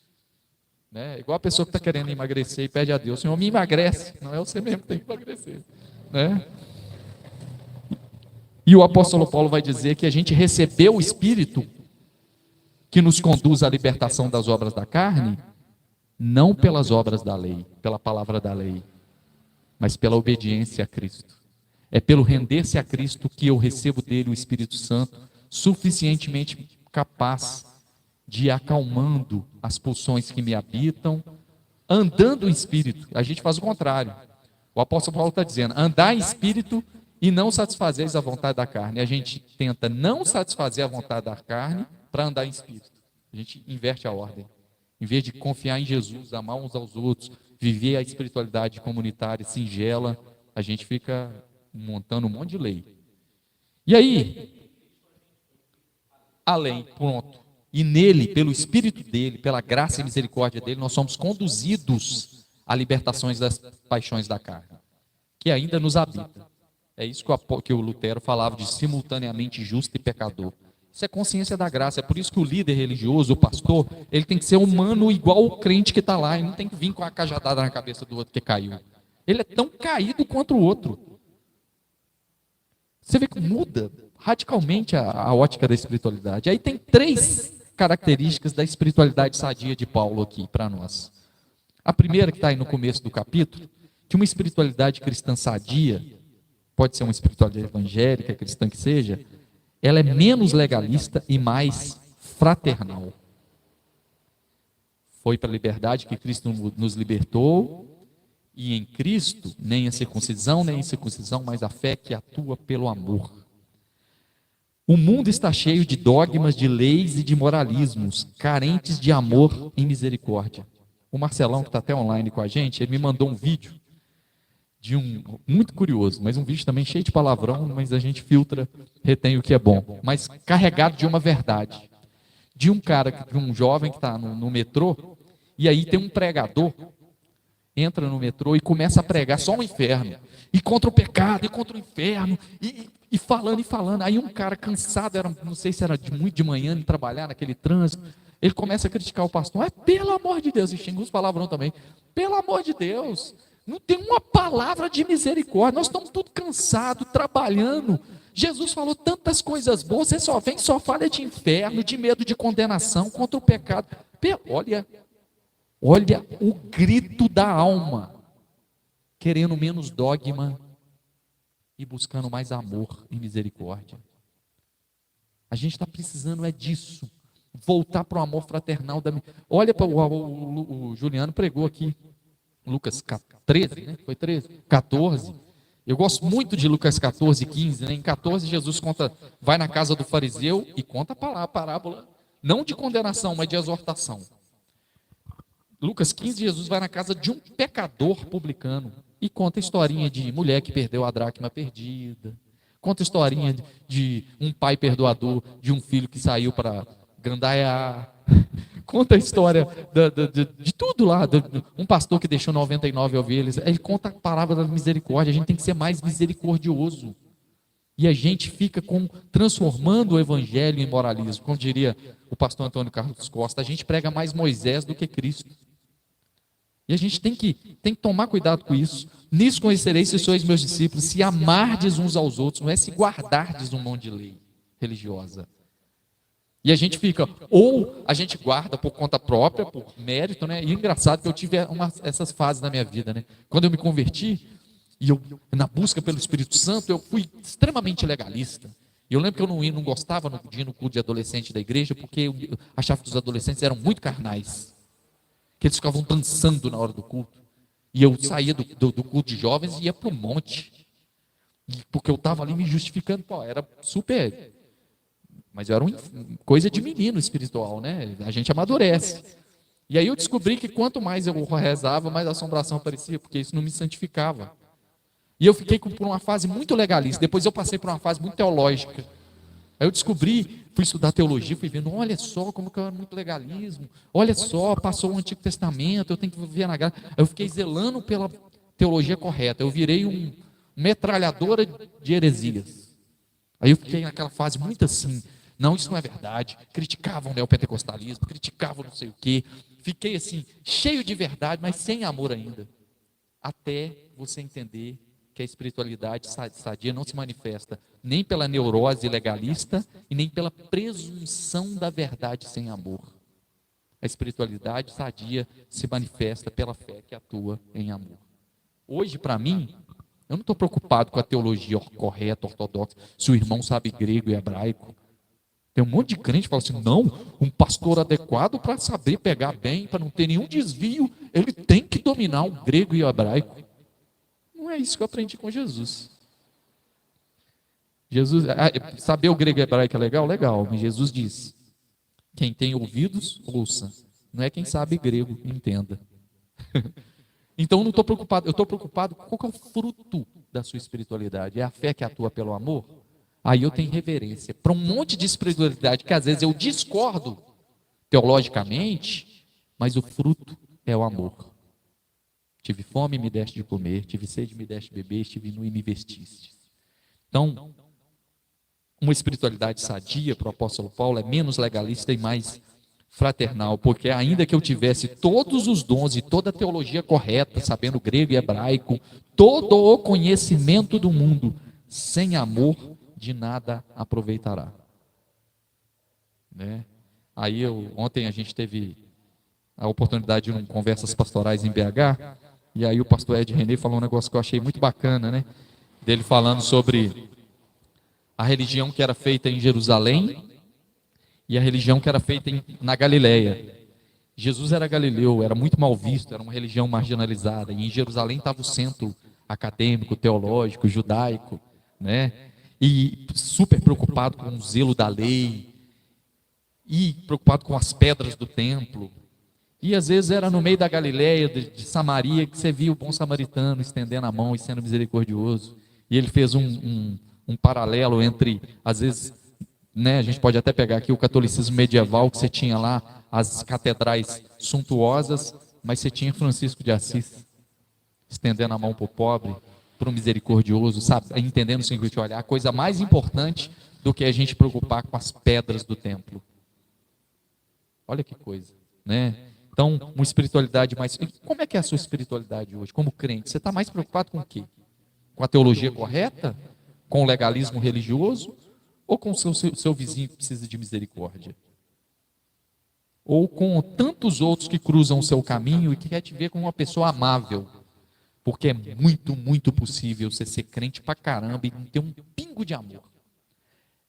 Né? Igual a pessoa que está querendo emagrecer e pede a Deus, Senhor, me emagrece. Não é você mesmo que tem que emagrecer. Né? E o apóstolo Paulo vai dizer que a gente recebeu o Espírito que nos conduz à libertação das obras da carne, não pelas obras da lei, pela palavra da lei, mas pela obediência a Cristo. É pelo render-se a Cristo que eu recebo dele o Espírito Santo, suficientemente capaz de ir acalmando as pulsões que me habitam, andando em Espírito. A gente faz o contrário. O apóstolo Paulo está dizendo, andar em Espírito e não satisfazeis a vontade da carne. A gente tenta não satisfazer a vontade da carne para andar em Espírito. A gente inverte a ordem. Em vez de confiar em Jesus, amar uns aos outros, viver a espiritualidade comunitária singela, a gente fica montando um monte de lei. E aí, além, pronto. E nele, pelo Espírito dele, pela graça e misericórdia dele, nós somos conduzidos a libertações das paixões da carne, que ainda nos habita. É isso que o Lutero falava de simultaneamente justo e pecador. Isso é consciência da graça. É por isso que o líder religioso, o pastor, ele tem que ser humano igual o crente que está lá. Ele não tem que vir com a cajadada na cabeça do outro que caiu. Ele é tão caído quanto o outro. Você vê que muda radicalmente a ótica da espiritualidade. Aí tem 3 características da espiritualidade sadia de Paulo aqui para nós. A primeira, que está aí no começo do capítulo, que uma espiritualidade cristã sadia, pode ser uma espiritualidade evangélica, cristã que seja, ela é menos legalista e mais fraternal. Foi para a liberdade que Cristo nos libertou, E em Cristo, nem a circuncisão, nem a incircuncisão, mas a fé que atua pelo amor. O mundo está cheio de dogmas, de leis e de moralismos, carentes de amor e misericórdia. O Marcelão, que está até online com a gente, ele me mandou um vídeo de muito curioso, mas um vídeo também cheio de palavrão, mas a gente filtra, retém o que é bom, mas carregado de uma verdade. De um cara, de um jovem que está no metrô, e aí tem um pregador, entra no metrô e começa a pregar só o inferno, e contra o pecado, e contra o inferno, e falando e falando. Aí um cara cansado, não sei se era muito de manhã, de trabalhar naquele trânsito, ele começa a criticar o pastor. Mas pelo amor de Deus, e xinga os palavrão também, pelo amor de Deus, não tem uma palavra de misericórdia, nós estamos todos cansados, trabalhando. Jesus falou tantas coisas boas, você só vem, só fala de inferno, de medo de condenação, contra o pecado. Olha o grito da alma, querendo menos dogma e buscando mais amor e misericórdia. A gente está precisando disso, voltar para o amor fraternal. Olha para o Juliano pregou aqui, Lucas 13, né? Foi 13? 14. Eu gosto muito de Lucas 14, 15. Né? Em 14, Jesus vai na casa do fariseu e conta a parábola, não de condenação, mas de exortação. Lucas 15, Jesus vai na casa de um pecador publicano e conta a historinha de mulher que perdeu a dracma perdida. Conta a historinha de um pai perdoador, de um filho que saiu para gandaiar. Conta a história de tudo lá, um pastor que deixou 99 ovelhas. Ele conta a palavra da misericórdia. A gente tem que ser mais misericordioso. E a gente fica transformando o evangelho em moralismo. Como diria o pastor Antônio Carlos Costa, a gente prega mais Moisés do que Cristo. E a gente tem que tomar cuidado com isso. Nisso conhecereis se sois meus discípulos, se amardes uns aos outros, não é se guardardes um monte de lei religiosa. E a gente fica, ou a gente guarda por conta própria, por mérito, né? E engraçado que eu tive essas fases na minha vida, né? Quando eu me converti, e eu, na busca pelo Espírito Santo, eu fui extremamente legalista. E eu lembro que eu não gostava de ir no culto de adolescente da igreja, porque eu achava que os adolescentes eram muito carnais. Que eles ficavam dançando na hora do culto. E eu saía do culto de jovens e ia para o monte. Porque eu estava ali me justificando. Pô, era super... Mas eu era coisa de menino espiritual, né? A gente amadurece. E aí eu descobri que quanto mais eu rezava, mais assombração aparecia, porque isso não me santificava. E eu fiquei por uma fase muito legalista. Depois eu passei por uma fase muito teológica. Aí eu descobri, fui estudar teologia, fui vendo, olha só como que eu era muito legalismo. Olha só, passou o Antigo Testamento, eu tenho que viver na graça. Aí eu fiquei zelando pela teologia correta. Eu virei uma metralhadora de heresias. Aí eu fiquei naquela fase muito assim, não, isso não é verdade. Criticavam o neopentecostalismo, criticavam não sei o quê. Fiquei assim, cheio de verdade, mas sem amor ainda. Até você entender que a espiritualidade sadia não se manifesta nem pela neurose legalista e nem pela presunção da verdade sem amor. A espiritualidade sadia se manifesta pela fé que atua em amor. Hoje, para mim, eu não estou preocupado com a teologia correta, ortodoxa, se o irmão sabe grego e hebraico. Tem um monte de crente que fala assim, não, um pastor adequado para saber pegar bem, para não ter nenhum desvio, ele tem que dominar o grego e o hebraico. Não é isso que eu aprendi com Jesus. Saber o grego e o hebraico é legal? Legal, mas Jesus diz, quem tem ouvidos, ouça. Não é quem sabe grego, entenda. Então eu não estou preocupado, eu estou preocupado com qual é o fruto da sua espiritualidade. É a fé que atua pelo amor? Aí eu tenho reverência para um monte de espiritualidade que às vezes eu discordo teologicamente, mas o fruto é o amor. Tive fome, me deste de comer, tive sede, me deste de beber, estive nu e me vestiste. Então, uma espiritualidade sadia para o apóstolo Paulo é menos legalista e mais fraternal, porque ainda que eu tivesse todos os dons e toda a teologia correta, sabendo grego e hebraico, todo o conhecimento do mundo, sem amor, de nada aproveitará. Né? Aí ontem a gente teve a oportunidade de conversas pastorais em BH, e aí o pastor Ed René falou um negócio que eu achei muito bacana, né? Dele falando sobre a religião que era feita em Jerusalém e a religião que era feita na Galileia. Jesus era galileu, era muito mal visto, era uma religião marginalizada. E em Jerusalém estava o centro acadêmico, teológico, judaico, né? E super preocupado com o zelo da lei, e preocupado com as pedras do templo. E às vezes era no meio da Galileia, de Samaria, que você via o bom samaritano estendendo a mão e sendo misericordioso. E ele fez um paralelo entre, às vezes, né, a gente pode até pegar aqui o catolicismo medieval, que você tinha lá as catedrais suntuosas, mas você tinha Francisco de Assis estendendo a mão para o pobre, para o misericordioso, sabe? Entendendo o seguinte: olha, a coisa mais importante do que a gente preocupar com as pedras do templo. Olha que coisa, né? Então, uma espiritualidade mais... Como é que é a sua espiritualidade hoje, como crente? Você está mais preocupado com o quê? Com a teologia correta? Com o legalismo religioso? Ou com o seu vizinho que precisa de misericórdia? Ou com tantos outros que cruzam o seu caminho e que quer te ver como uma pessoa amável? Porque é muito, muito possível você ser crente pra caramba e não ter um pingo de amor.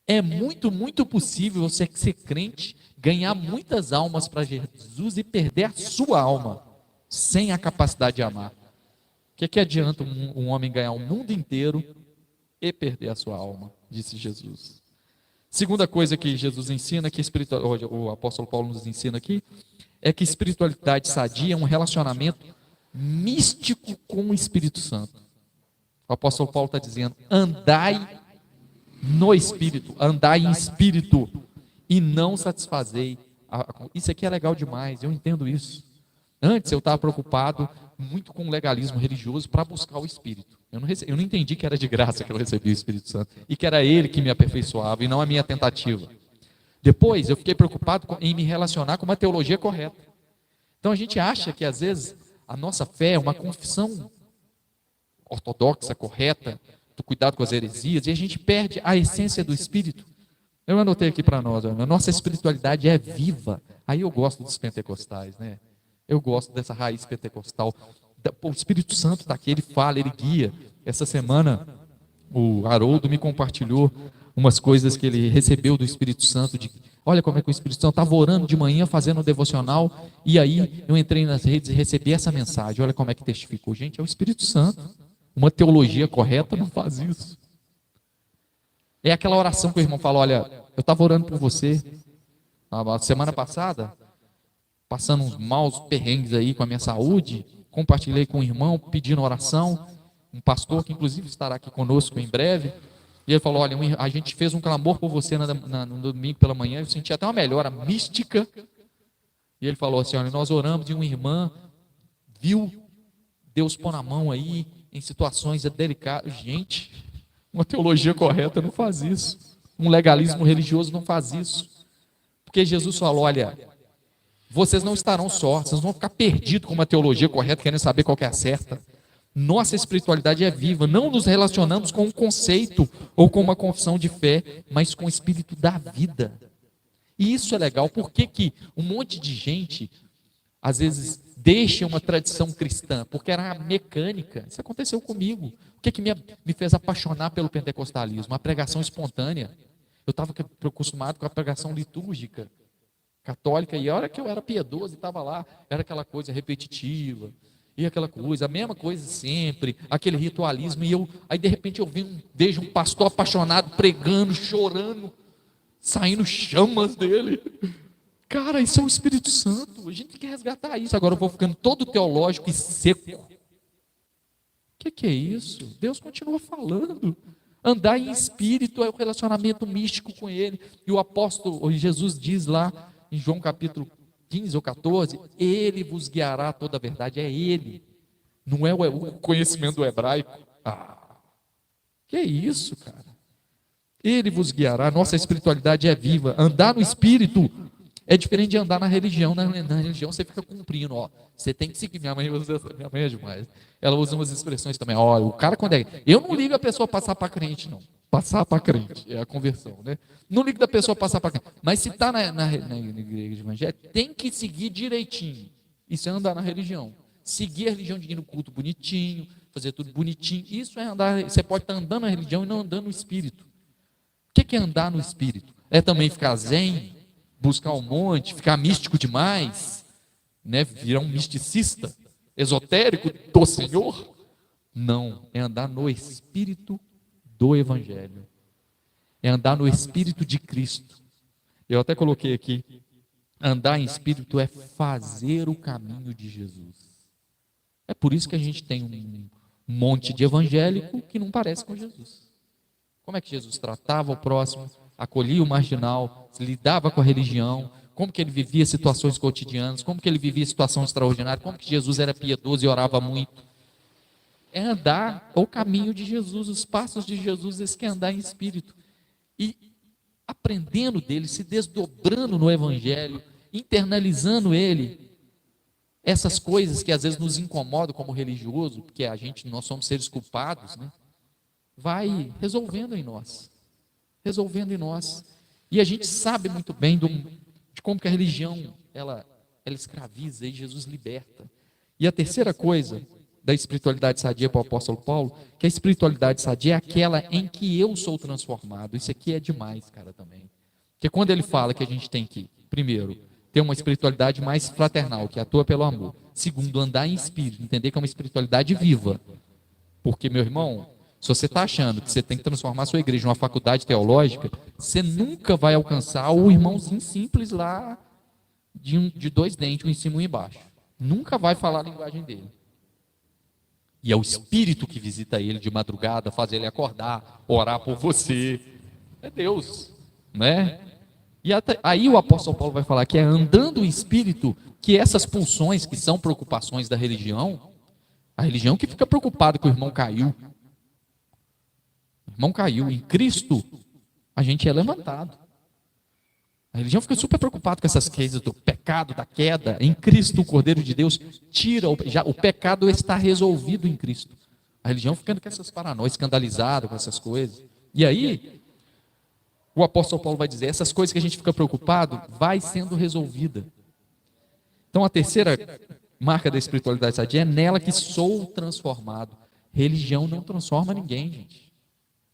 É muito, muito possível você ser crente, ganhar muitas almas para Jesus e perder a sua alma, sem a capacidade de amar. O que adianta um homem ganhar o mundo inteiro e perder a sua alma? Disse Jesus. Segunda coisa que Jesus ensina, que o apóstolo Paulo nos ensina aqui, é que espiritualidade sadia é um relacionamento místico com o Espírito Santo. O apóstolo Paulo está dizendo: andai no Espírito, andai em Espírito, e não satisfazei. Isso aqui é legal demais, eu entendo isso. Antes eu estava preocupado muito com o legalismo religioso para buscar o Espírito. Eu não entendi que era de graça que eu recebia o Espírito Santo, e que era Ele que me aperfeiçoava, e não a minha tentativa. Depois eu fiquei preocupado em me relacionar com uma teologia correta. Então a gente acha que às vezes a nossa fé é uma confissão ortodoxa, correta, do cuidado com as heresias, e a gente perde a essência do Espírito. Eu anotei aqui para nós: a nossa espiritualidade é viva. Aí eu gosto dos pentecostais, né? Eu gosto dessa raiz pentecostal. O Espírito Santo está aqui, ele fala, ele guia. Essa semana o Haroldo me compartilhou umas coisas que ele recebeu do Espírito Santo. Olha como é que o Espírito Santo estava orando de manhã, fazendo um devocional, e aí eu entrei nas redes e recebi essa mensagem. Olha como é que testificou. Gente, é o Espírito Santo. Uma teologia correta não faz isso. É aquela oração que o irmão fala: olha, eu estava orando por você a semana passada, passando uns maus perrengues aí com a minha saúde, compartilhei com o irmão, pedindo oração, um pastor que inclusive estará aqui conosco em breve, e ele falou: olha, a gente fez um clamor por você no domingo pela manhã, eu senti até uma melhora mística, e ele falou assim: olha, nós oramos e uma irmã viu Deus pôr na mão aí, em situações delicadas. Gente, uma teologia correta não faz isso, um legalismo religioso não faz isso, porque Jesus falou: olha, vocês não estarão só, vocês vão ficar perdidos com uma teologia correta, querendo saber qual que é a certa. Nossa espiritualidade é viva, não nos relacionamos com um conceito ou com uma confissão de fé, mas com o Espírito da vida. E isso é legal. Por que um monte de gente às vezes deixa uma tradição cristã? Porque era mecânica. Isso aconteceu comigo. O que me fez apaixonar pelo pentecostalismo? A pregação espontânea. Eu estava acostumado com a pregação litúrgica católica, e a hora que eu era piedoso e estava lá, era aquela coisa repetitiva, e aquela coisa, a mesma coisa sempre, aquele ritualismo, e aí de repente eu vejo um pastor apaixonado, pregando, chorando, saindo chamas dele. Cara, isso é o Espírito Santo, a gente tem que resgatar isso. Agora eu vou ficando todo teológico e seco. O que é isso? Deus continua falando. Andar em espírito é o relacionamento místico com Ele. E o apóstolo Jesus diz lá em João capítulo 15 ou 14: Ele vos guiará a toda a verdade. É Ele, não é o conhecimento do hebraico. Que é isso, cara? Ele vos guiará. Nossa espiritualidade é viva. Andar no espírito é diferente de andar na religião. Na religião você fica cumprindo, ó. Você tem que seguir. Minha mãe é demais. Ela usa umas expressões também. Ó, o cara quando é... Eu não ligo a pessoa passar para crente, não. Passar para crente é a conversão, né? Não ligo da pessoa passar para crente. Mas se está na igreja evangélica, tem que seguir direitinho. Isso é andar na religião. Seguir a religião de ir no culto bonitinho, fazer tudo bonitinho. Isso é andar. Você pode estar andando na religião e não andando no espírito. O que é andar no espírito? É também ficar zen, buscar um monte, ficar místico demais, né, virar um misticista, esotérico do Senhor. Não, é andar no espírito do Evangelho. É andar no espírito de Cristo. Eu até coloquei aqui, andar em espírito é fazer o caminho de Jesus. É por isso que a gente tem um monte de evangélico que não parece com Jesus. Como é que Jesus tratava o próximo, acolhia o marginal, lidava com a religião, como que ele vivia situações cotidianas, como que ele vivia situações extraordinárias, como que Jesus era piedoso e orava muito. É andar o caminho de Jesus, os passos de Jesus, esse que é andar em espírito. E aprendendo dele, se desdobrando no evangelho, internalizando ele, essas coisas que às vezes nos incomodam como religioso, porque nós somos seres culpados, né? Vai resolvendo em nós. E a gente sabe muito bem de como que a religião, ela escraviza e Jesus liberta. E a terceira coisa da espiritualidade sadia para o apóstolo Paulo, que a espiritualidade sadia é aquela em que eu sou transformado. Isso aqui é demais, cara, também. Porque quando ele fala que a gente tem que, primeiro, ter uma espiritualidade mais fraternal, que atua pelo amor. Segundo, andar em espírito, entender que é uma espiritualidade viva. Porque, meu irmão, se você está achando que você tem que transformar a sua igreja em uma faculdade teológica, você nunca vai alcançar o irmãozinho simples lá de 2 dentes, um em cima e um embaixo. Nunca vai falar a linguagem dele. E é o Espírito que visita ele de madrugada, faz ele acordar, orar por você. É Deus, né? E aí o apóstolo Paulo vai falar que é andando em Espírito que essas pulsões que são preocupações da religião, a religião que fica preocupada que o irmão caiu. O irmão caiu. Em Cristo, a gente é levantado. A religião fica super preocupada com essas coisas do pecado, da queda. Em Cristo, o Cordeiro de Deus tira, o pecado está resolvido em Cristo. A religião ficando com essas paranoias, escandalizada com essas coisas. E aí, o apóstolo Paulo vai dizer, essas coisas que a gente fica preocupado, vai sendo resolvida. Então, a terceira marca da espiritualidade sadia é nela que sou transformado. Religião não transforma ninguém, gente.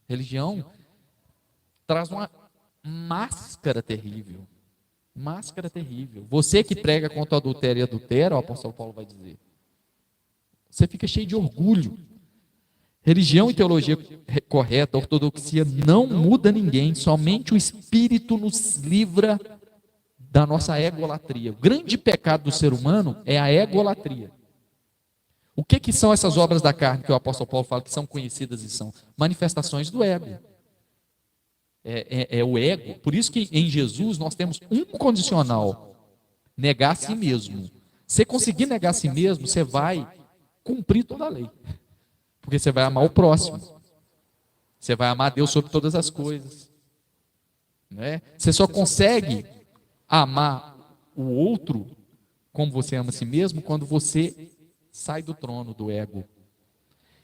Religião traz uma máscara terrível. Máscara terrível. Você que prega contra o adultério e adultera, o apóstolo Paulo vai dizer, você fica cheio de orgulho. Religião e teologia correta, ortodoxia, não muda ninguém, somente o Espírito nos livra da nossa egolatria. O grande pecado do ser humano é a egolatria. O que são essas obras da carne que o apóstolo Paulo fala que são conhecidas e são? Manifestações do ego. É o ego. Por isso que em Jesus nós temos um condicional: negar a si mesmo. Se conseguir negar a si mesmo, você vai cumprir toda a lei. Porque você vai amar o próximo. Você vai amar Deus sobre todas as coisas. Né? Você só consegue amar o outro como você ama a si mesmo quando você sai do trono do ego.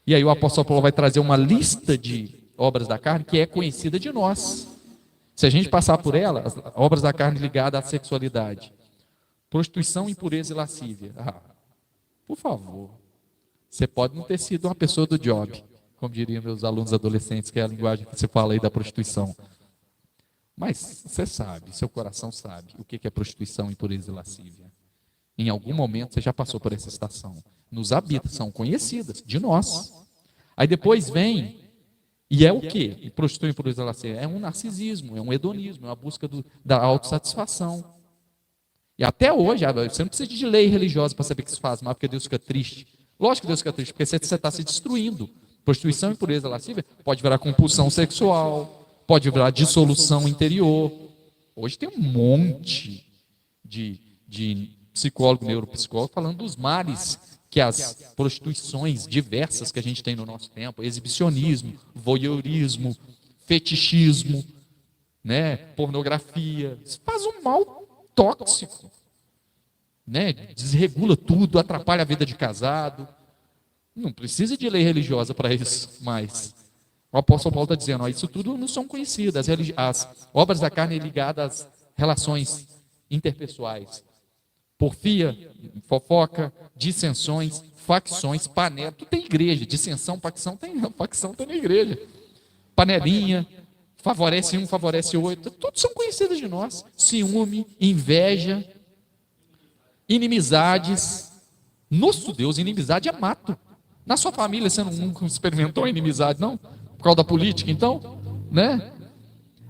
E aí o apóstolo Paulo vai trazer uma lista de obras da carne que é conhecida de nós. Se a gente passar por ela, as obras da carne ligadas à sexualidade, prostituição, impureza e lascívia. Por favor. Você pode não ter sido uma pessoa do job, como diriam meus alunos adolescentes, que é a linguagem que você fala aí da prostituição. Mas você sabe, seu coração sabe o que é prostituição, impureza e lascívia. Em algum momento você já passou por essa estação. Nos habita, são conhecidas de nós. Aí depois vem, e é o quê? Prostituição, impureza e lascívia. É um narcisismo, é um hedonismo, é uma busca da autossatisfação. E até hoje, você não precisa de lei religiosa para saber que isso faz mal, porque Deus fica triste. Lógico que Deus fica triste, porque você está se destruindo. Prostituição, impureza, lascívia pode virar compulsão sexual, pode virar dissolução interior. Hoje tem um monte de psicólogo, neuropsicólogo, falando dos males que as prostituições diversas que a gente tem no nosso tempo, exibicionismo, voyeurismo, fetichismo, né, pornografia, isso faz um mal tóxico. Né? Desregula tudo, atrapalha a vida de casado. Não precisa de lei religiosa para isso, mas o apóstolo Paulo está dizendo, isso tudo não são conhecidas. As obras da carne ligadas às relações interpessoais. Porfia, fofoca, dissensões, facções, panela. Tudo tem igreja. Dissensão, facção tem na igreja. Panelinha, favorece um, favorece o outro. Todos são conhecidos de nós. Ciúme, inveja. inimizades. Nosso Deus, inimizade é mato. Na sua família você nunca experimentou inimizade, não? Por causa da política, então? Né?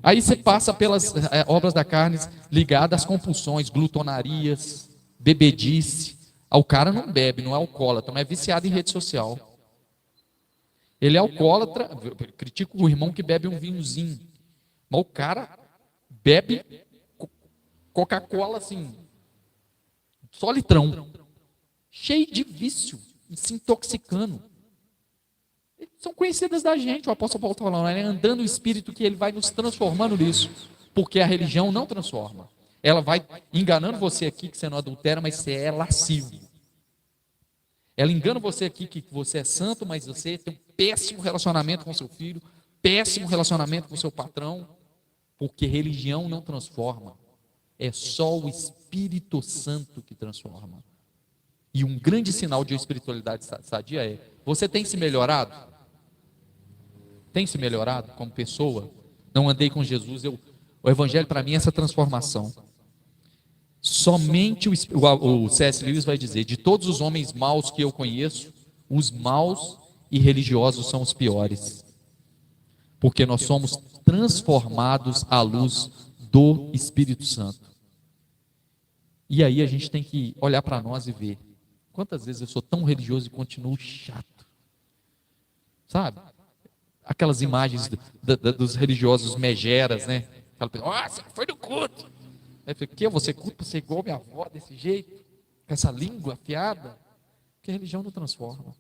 Aí você passa pelas obras da carne ligadas às compulsões, glutonarias, bebedice. O cara não bebe, não é alcoólatra, não é viciado em rede social. Ele é alcoólatra, critico o irmão que bebe um vinhozinho, mas o cara bebe Coca-Cola assim, só litrão, cheio de vício, se intoxicando. São conhecidas da gente, o apóstolo Paulo está falando, né? Andando no Espírito que ele vai nos transformando nisso, porque a religião não transforma. Ela vai enganando você aqui que você não adultera, mas você é lascivo. Ela engana você aqui que você é santo, mas você tem um péssimo relacionamento com seu filho, péssimo relacionamento com seu patrão, porque religião não transforma. É só o Espírito Santo que transforma. E um grande sinal de espiritualidade sadia é: você tem se melhorado? Tem se melhorado como pessoa? Não andei com Jesus, o Evangelho para mim é essa transformação. Somente o C.S. Lewis vai dizer: de todos os homens maus que eu conheço, os maus e religiosos são os piores, porque nós somos transformados à luz do Espírito Santo. E aí a gente tem que olhar para nós e ver quantas vezes eu sou tão religioso e continuo chato, sabe? Aquelas imagens dos religiosos megeras, né? Nossa, foi no culto. Aí eu falei, que você culto para ser igual minha avó desse jeito, com essa língua afiada? Porque a religião não transforma.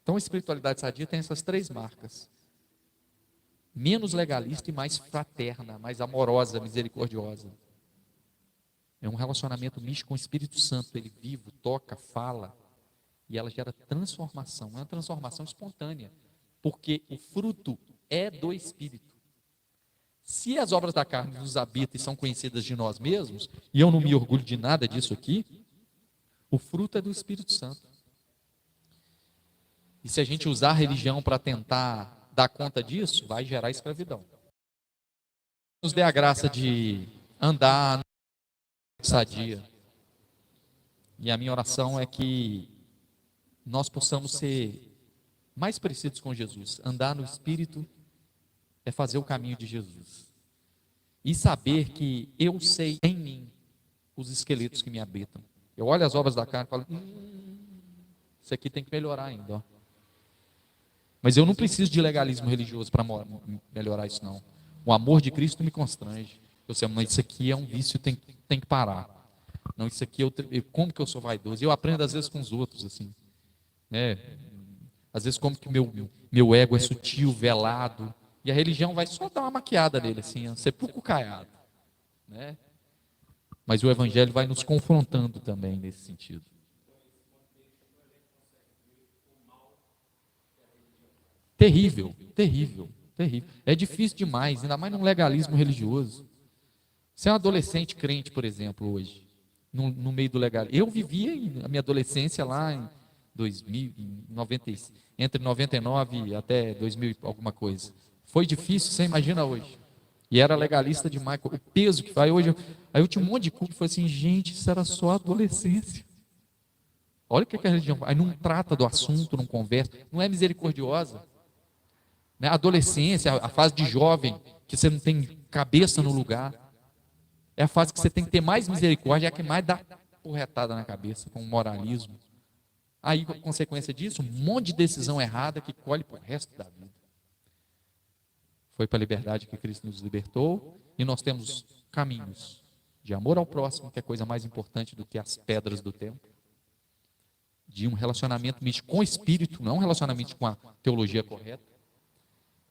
Então a espiritualidade sadia tem essas três marcas: menos legalista e mais fraterna, mais amorosa, misericordiosa. É um relacionamento místico com o Espírito Santo, ele vivo, toca, fala, e ela gera transformação. É uma transformação espontânea, porque o fruto é do Espírito. Se as obras da carne nos habitam e são conhecidas de nós mesmos, e eu não me orgulho de nada disso aqui, o fruto é do Espírito Santo. E se a gente usar a religião para tentar dar conta disso, vai gerar escravidão. Nos dê a graça de andar sadia. E a minha oração é que nós possamos ser mais parecidos com Jesus. Andar no Espírito é fazer o caminho de Jesus. E saber que eu sei em mim os esqueletos que me habitam. Eu olho as obras da carne e falo, isso aqui tem que melhorar ainda. Ó. Mas eu não preciso de legalismo religioso para melhorar isso, não. O amor de Cristo me constrange. Eu sei, mas isso aqui é um vício, tem que parar. Não, isso aqui, como que eu sou vaidoso? Eu aprendo às vezes com os outros, assim. Né? Às vezes como que meu ego é sutil, velado. E a religião vai só dar uma maquiada nele, assim, um sepulcro caiado. Né? Mas o Evangelho vai nos confrontando também nesse sentido. Terrível, terrível, terrível. É difícil demais, ainda mais num legalismo religioso. Você é um adolescente crente, por exemplo, hoje, no meio do legalismo. Eu vivia a minha adolescência lá em 2000, entre 99 até 2000 alguma coisa. Foi difícil, você imagina hoje. E era legalista demais, o peso que vai hoje. Aí eu tinha um monte de culpa, falei assim, gente, isso era só adolescência. Olha o que a religião faz. Aí não trata do assunto, não conversa, não é misericordiosa. Né? A adolescência, a fase de jovem, que você não tem cabeça no lugar. É a fase que você tem que ter mais misericórdia, é a que mais dá porretada na cabeça, com o moralismo. Aí, a consequência disso, um monte de decisão errada que colhe para o resto da vida. Foi para a liberdade que Cristo nos libertou, e nós temos caminhos de amor ao próximo, que é a coisa mais importante do que as pedras do templo, de um relacionamento místico com o Espírito, não um relacionamento com a teologia correta,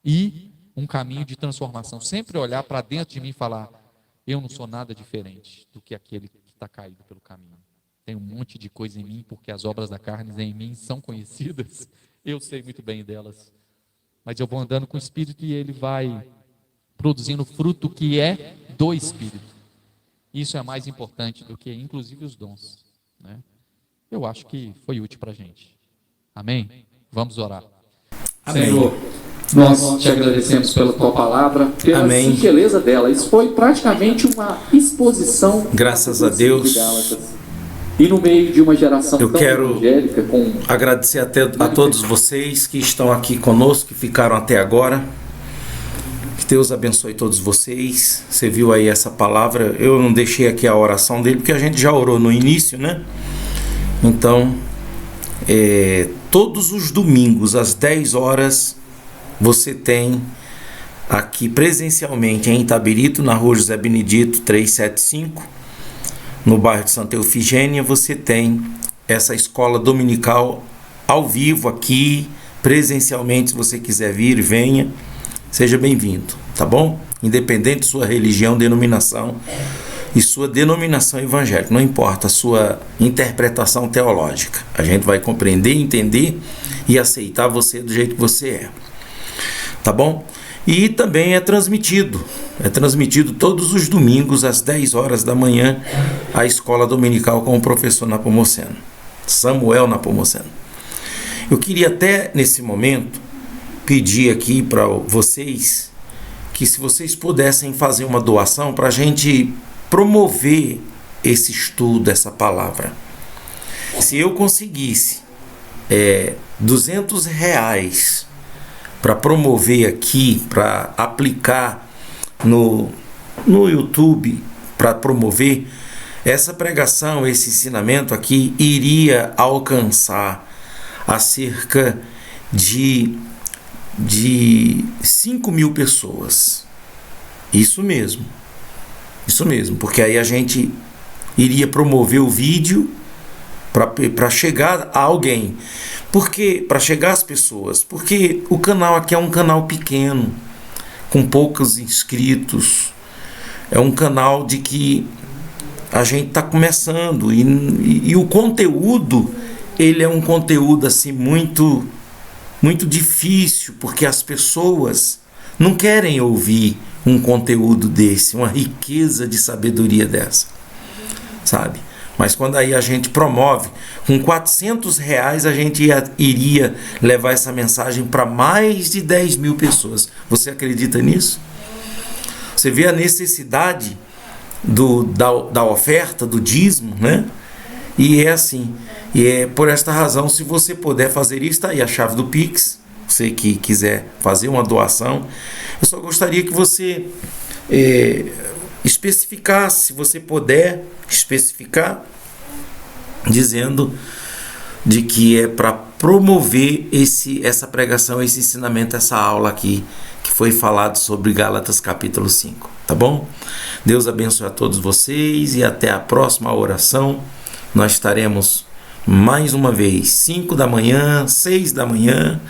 e um caminho de transformação. Sempre olhar para dentro de mim e falar, eu não sou nada diferente do que aquele que está caído pelo caminho. Tem um monte de coisa em mim, porque as obras da carne em mim são conhecidas, eu sei muito bem delas. Mas eu vou andando com o Espírito e ele vai produzindo fruto que é do Espírito. Isso é mais importante do que, inclusive, os dons. Né? Eu acho que foi útil para a gente. Amém? Vamos orar. Amém. Senhor, Nós te agradecemos pela tua palavra, pela Amém. singeleza dela. Isso foi praticamente uma exposição. Graças a Deus. De Gálatas. E no meio de uma geração Eu tão quero evangélica, agradecer a todos vocês que estão aqui conosco, que ficaram até agora. Que Deus abençoe todos vocês. Você viu aí essa palavra. Eu não deixei aqui a oração dele, porque a gente já orou no início, né? Então, todos os domingos, às 10 horas, você tem aqui presencialmente em Itabirito, na rua José Benedito 375, no bairro de Santa Eufigênia, você tem essa escola dominical ao vivo aqui, presencialmente. Se você quiser vir, venha, seja bem-vindo, tá bom? Independente de sua religião, denominação e sua denominação evangélica, não importa a sua interpretação teológica, a gente vai compreender, entender e aceitar você do jeito que você é. Tá bom? E também é transmitido todos os domingos às 10 horas da manhã a escola dominical com o professor Napomuceno, Samuel Napomuceno. Eu queria até nesse momento pedir aqui para vocês que, se vocês pudessem fazer uma doação para a gente promover esse estudo, essa palavra. Se eu conseguisse R$200 para promover aqui, para aplicar no YouTube, para promover essa pregação, esse ensinamento aqui, iria alcançar a cerca de 5.000 pessoas. Isso mesmo, porque aí a gente iria promover o vídeo para chegar a alguém. Porque para chegar às pessoas, porque o canal aqui é um canal pequeno, com poucos inscritos, é um canal de que a gente está começando e o conteúdo, ele é um conteúdo assim muito difícil, porque as pessoas não querem ouvir um conteúdo desse, uma riqueza de sabedoria dessa, sabe? Mas quando aí a gente promove, com R$400 a gente iria levar essa mensagem para mais de 10.000 pessoas. Você acredita nisso? Você vê a necessidade da oferta, do dízimo, né? E é assim. E é por esta razão, se você puder fazer isso, está aí a chave do Pix. Você que quiser fazer uma doação, eu só gostaria que você especificasse, se você puder especificar, dizendo de que é para promover essa pregação, esse ensinamento, essa aula aqui, que foi falado sobre Gálatas capítulo 5, tá bom? Deus abençoe a todos vocês e até a próxima oração. Nós estaremos mais uma vez, 5 da manhã, 6 da manhã,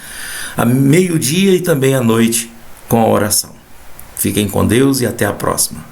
a meio-dia e também à noite com a oração. Fiquem com Deus e até a próxima.